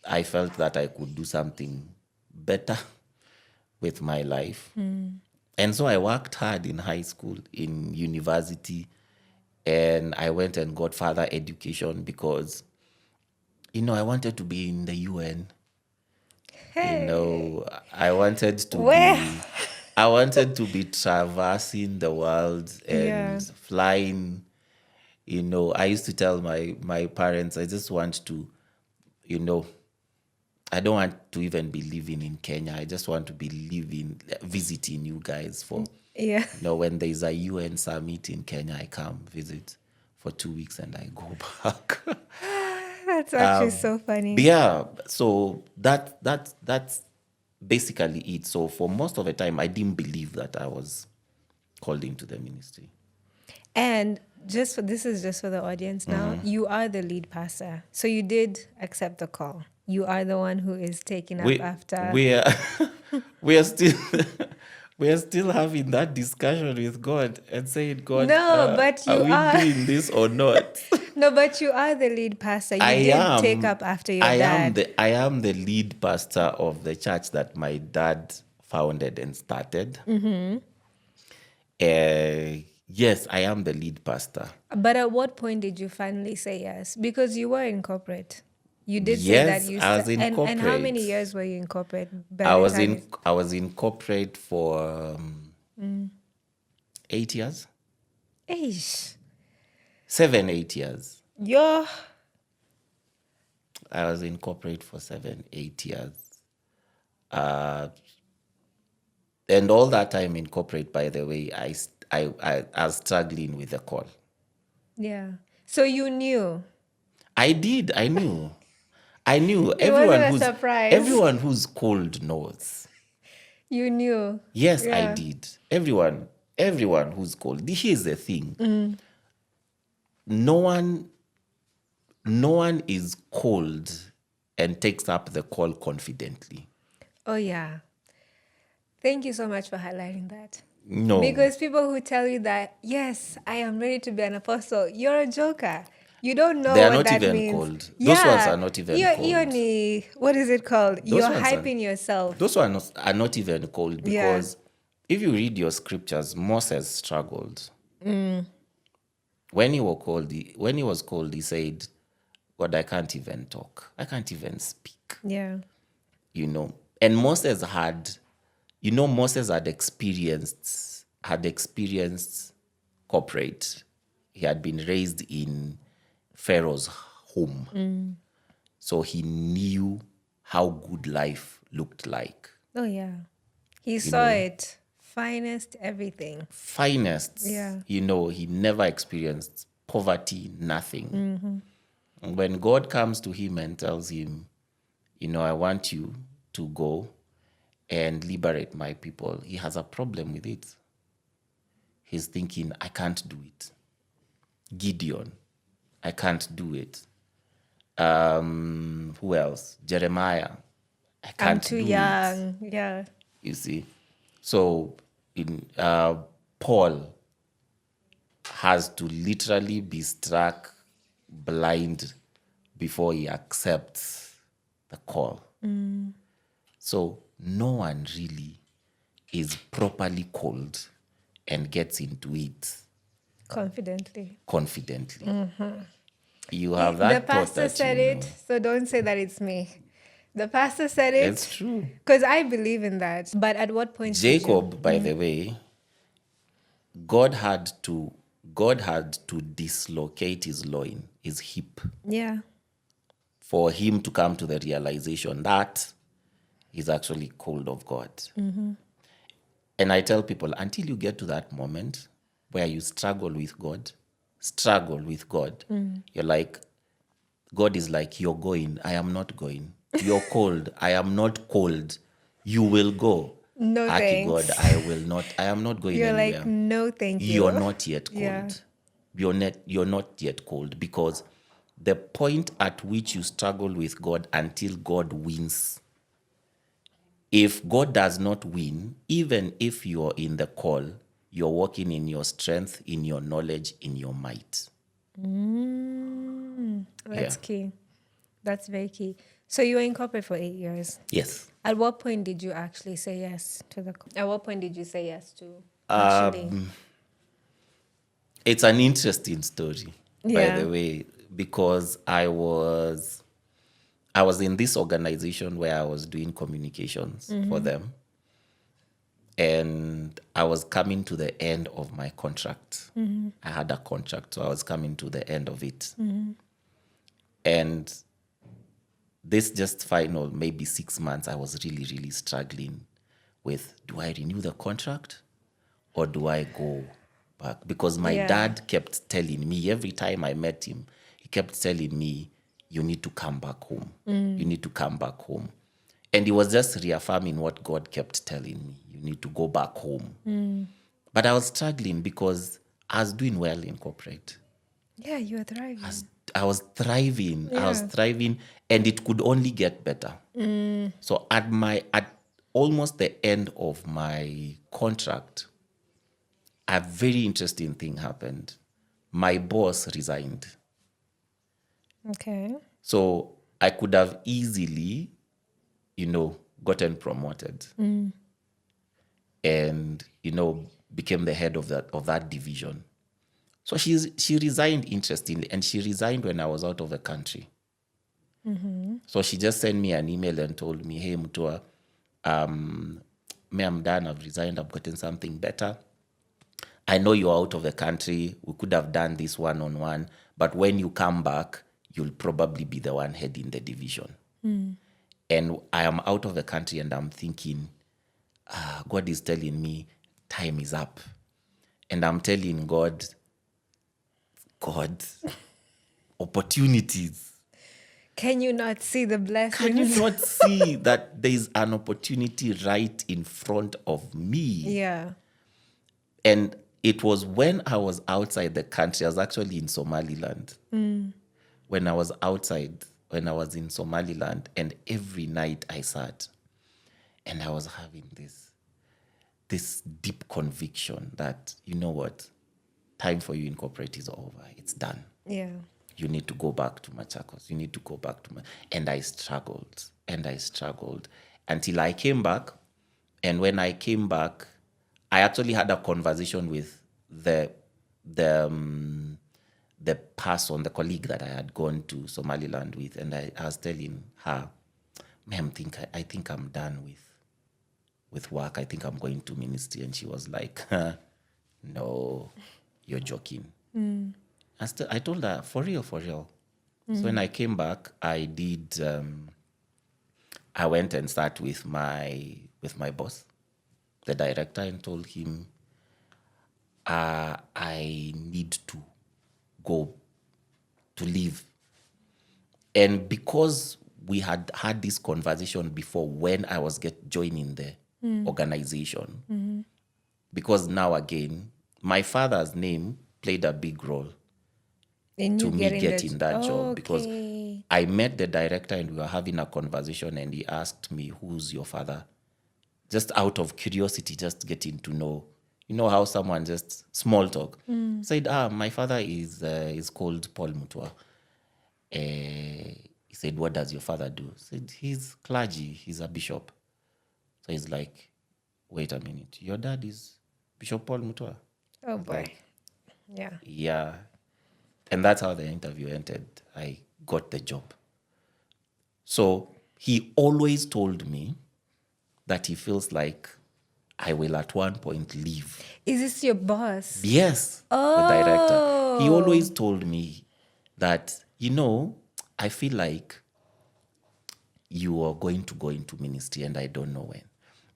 I felt that I could do something better with my life. And so I worked hard in high school, in university, and I went and got further education because, I wanted to be in the UN. Hey. I wanted to Where? I wanted to be traversing the world and Yeah. flying. I used to tell my parents, I just want to, I don't want to even be living in Kenya. I just want to be visiting you guys for, Yeah. when there's a UN summit in Kenya, I come visit for 2 weeks and I go back. That's actually so funny. But yeah, so that's basically it. So for most of the time, I didn't believe that I was called into the ministry. And this is just for the audience now. You are the lead pastor, so you did accept the call. You are the one who is taking up after. We are still we are still having that discussion with God and saying, God, No, but you are we doing this or not? No, but you are the lead pastor. You did take up after your dad. I am the lead pastor of the church that my dad founded and started. Yes, I am the lead pastor. But at what point did you finally say yes? Because you were in corporate. You did say Yes, that you I was in and how corporate. many years were you in corporate? I was in corporate for 8 years. Eish. 7, 8 years. Yo. I was in corporate for 7, 8 years. And all that time in corporate, by the way, I was struggling with the call. Yeah. So you knew. I did. I knew. I knew. It wasn't a surprise. Everyone who's called knows. You knew. Yes, Yeah. I did. Everyone who's called. Here's the thing. No one is called and takes up the call confidently. Oh yeah. Thank you so much for highlighting that. No. Because people who tell you that, yes, I am ready to be an apostle, you're a joker. You don't know They are what not that even means. called. Those ones are not even called. What is it called? Those You're ones are- hyping yourself. Those ones are not even called because if you read your scriptures, Moses struggled. When he was called, he said, God, I can't even talk. I can't even speak. Yeah. And Moses had experienced corporate. He had been raised in Pharaoh's home. So he knew how good life looked like. Oh yeah. He saw it. Finest everything. Finest. Yeah. He never experienced poverty, nothing. And when God comes to him and tells him, I want you to go and liberate my people, he has a problem with it. He's thinking, I can't do it. Gideon, I can't do it. Who else? Jeremiah, I can't I'm too do young. Yeah. it. You see? So Paul has to literally be struck blind before he accepts the call. So no one really is properly called and gets into it Confidently. You have that The thought pastor that said it, so don't say that it's me. The pastor said it. It's true. Because I believe in that. But at what point did you- Jacob, by the way, God had to dislocate his loin, his hip, Yeah. for him to come to the realization that he's actually called of God. And I tell people, until you get to that moment where you struggle with God, you're like, God is like, you're going, I am not going. You're cold, I am not cold. You will go. No Aki God, thanks. I am not going You're anywhere. like, no, thank you. You're not yet cold. Yeah. You're not yet cold, because the point at which you struggle with God until God wins. If God does not win, even if you're in the call, you're walking in your strength, in your knowledge, in your might. That's Yeah. key. That's very key. So you were in corporate for 8 years. Yes. At what point did you actually say yes to the? At what point did you say yes to actually? It's an interesting story, by Yeah. the way, because I was in this organization where I was doing communications for them. And I was coming to the end of my contract. I had a contract, so I was coming to the end of it. And this just final, maybe 6 months, I was really, really struggling with, do I renew the contract or do I go back? Because my Yeah. dad kept telling me, every time I met him, he kept telling me, you need to come back home. You need to come back home. And he was just reaffirming what God kept telling me. You need to go back home. But I was struggling because I was doing well in corporate. Yeah, you were thriving. I was thriving. I was Yeah. thriving, and it could only get better. So at almost the end of my contract, a very interesting thing happened. My boss resigned. Okay. So I could have easily, gotten promoted and, became the head of that division. So she resigned, interestingly, and she resigned when I was out of the country. So she just sent me an email and told me, hey, Mutua, I'm done, I've resigned, I've gotten something better. I know you're out of the country. We could have done this one-on-one, but when you come back, you'll probably be the one heading the division. And I am out of the country and I'm thinking, God is telling me time is up. And I'm telling God, opportunities. Can you not see the blessings? Can you not see that there's an opportunity right in front of me? Yeah. And it was when I was outside the country, I was actually in Somaliland. When I was in Somaliland, and every night I sat and I was having this deep conviction that, you know what, time for you in corporate is over. It's done. Yeah. You need to go back to Machakos. You need to go back to and I struggled until I came back. And when I came back, I actually had a conversation with the person, the colleague that I had gone to Somaliland with, and I was telling her, ma'am, I think I'm done with work. I think I'm going to ministry. And she was like, no, you're joking. I told her, for real. So when I came back, I went and sat with my boss, the director, and told him, I need to go to leave. And because we had this conversation before when I was joining the organization, because now again, my father's name played a big role In to you me getting that job, because Okay. I met the director and we were having a conversation and he asked me, who's your father? Just out of curiosity, just getting to know. You know how someone just small talk. Said, my father is called Paul Mutua. He said, what does your father do? Said, he's clergy, he's a bishop. So he's like, wait a minute, your dad is Bishop Paul Mutua? Oh boy. Yeah. Yeah. And that's how the interview ended. I got the job. So he always told me that he feels like I will at one point leave. Is this your boss? Yes, the director. He always told me that, I feel like you are going to go into ministry and I don't know when.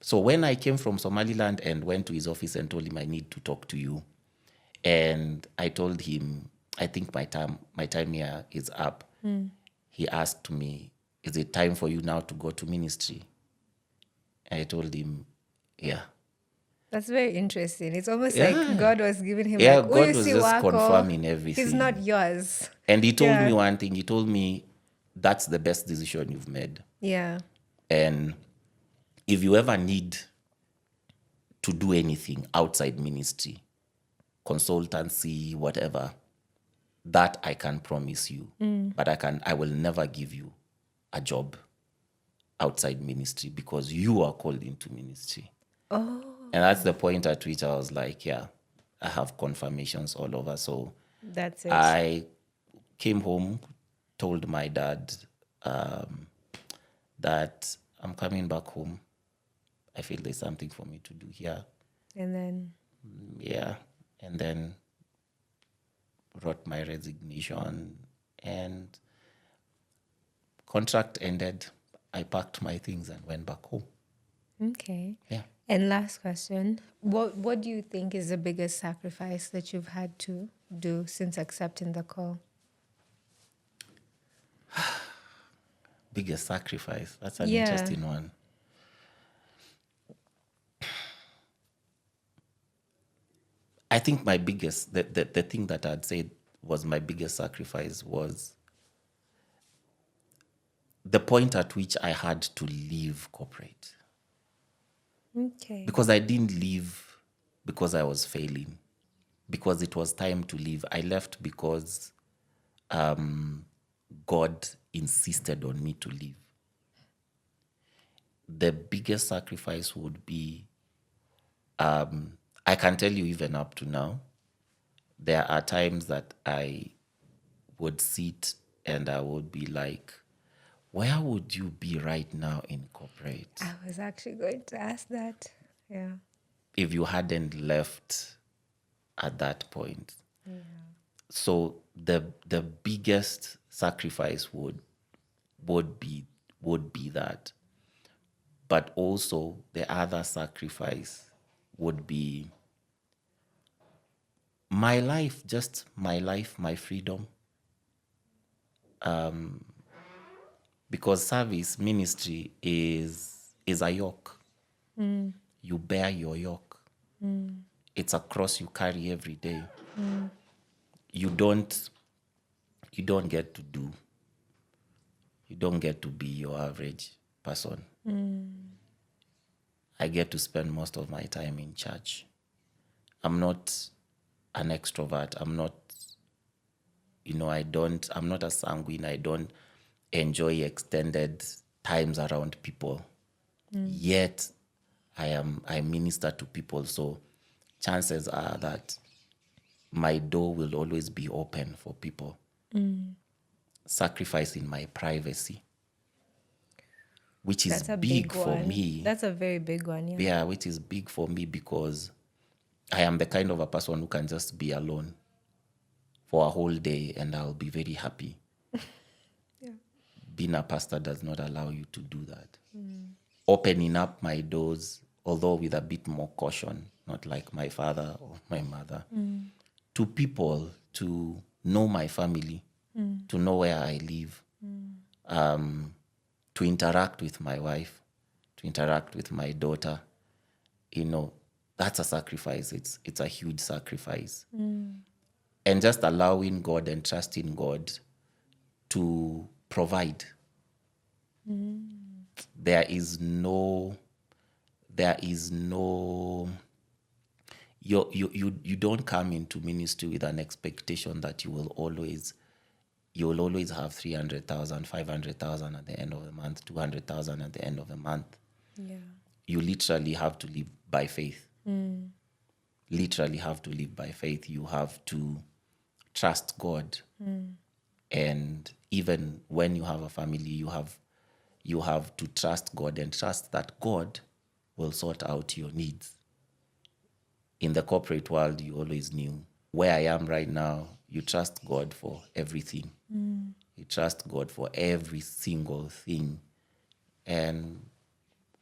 So when I came from Somaliland and went to his office and told him I need to talk to you, and I told him I think my time here is up. He asked me, "Is it time for you now to go to ministry?" And I told him, "Yeah." That's very interesting. It's almost Yeah. like God was giving him Yeah, like, God was "Uyusi just wako, confirming everything. he's not yours." And he told Yeah. me one thing. He told me, "That's the best decision you've made. Yeah. And if you ever need to do anything outside ministry, consultancy, whatever, that I can promise you. But I will never give you a job outside ministry because you are called into ministry." Oh, And that's the point at which I was like, yeah, I have confirmations all over. So that's it. I came home, told my dad that I'm coming back home. I feel there's something for me to do here. And then, Yeah. And then wrote my resignation and contract ended. I packed my things and went back home. okay. Yeah. And last question, what do you think is the biggest sacrifice that you've had to do since accepting the call? Biggest sacrifice. That's an Yeah. interesting one. I think my biggest, the thing that I'd say was my biggest sacrifice was the point at which I had to leave corporate. Okay. Because I didn't leave because I was failing, because it was time to leave. I left because God insisted on me to leave. The biggest sacrifice would be, I can tell you even up to now, there are times that I would sit and I would be like, where would you be right now in corporate I was actually going to ask that. Yeah. if you hadn't left at that point? So the biggest sacrifice would be that. But also the other sacrifice would be my life, my freedom. Because service ministry is a yoke. You bear your yoke. It's a cross you carry every day. You don't get to do. You don't get to be your average person. I get to spend most of my time in church. I'm not an extrovert. I'm not a sanguine. I don't enjoy extended times around people. Yet I minister to people. So chances are that my door will always be open for people. Sacrificing my privacy, which is That's a big big for one. me. That's a very big one, yeah. Yeah, which is big for me because I am the kind of a person who can just be alone for a whole day and I'll be very happy. Being a pastor does not allow you to do that. Opening up my doors, although with a bit more caution, not like my father or my mother, to people, to know my family, to know where I live, to interact with my wife, to interact with my daughter. That's a sacrifice. It's a huge sacrifice. And just allowing God and trusting God to provide. There is no you don't come into ministry with an expectation that you will always have 300,000, 500,000 at the end of the month, 200,000 at the end of the month. Yeah. You literally have to live by faith. Literally have to live by faith. You have to trust God. And even when you have a family, you have to trust God and trust that God will sort out your needs. In the corporate world, you always knew where I am right now. You trust God for everything. You trust God for every single thing. And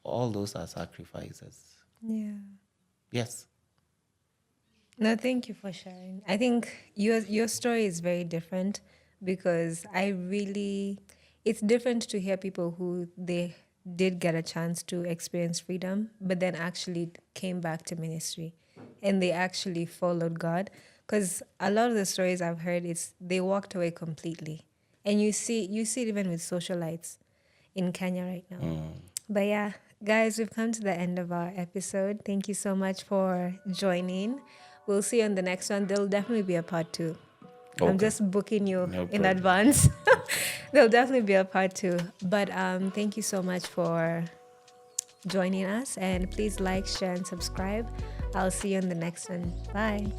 all those are sacrifices. Yeah. Yes. No, thank you for sharing. I think your story is very different because it's different to hear people who they did get a chance to experience freedom, but then actually came back to ministry and they actually followed God. Because a lot of the stories I've heard, it's they walked away completely, and you see it even with socialites in Kenya right now. But yeah, guys, we've come to the end of our episode. Thank you so much for joining. We'll see you on the next one. There'll definitely be a part 2. I'm Okay. just booking you No in problem. advance. There'll definitely be a part 2. But thank you so much for joining us. And please like, share, and subscribe. I'll see you on the next one. Bye.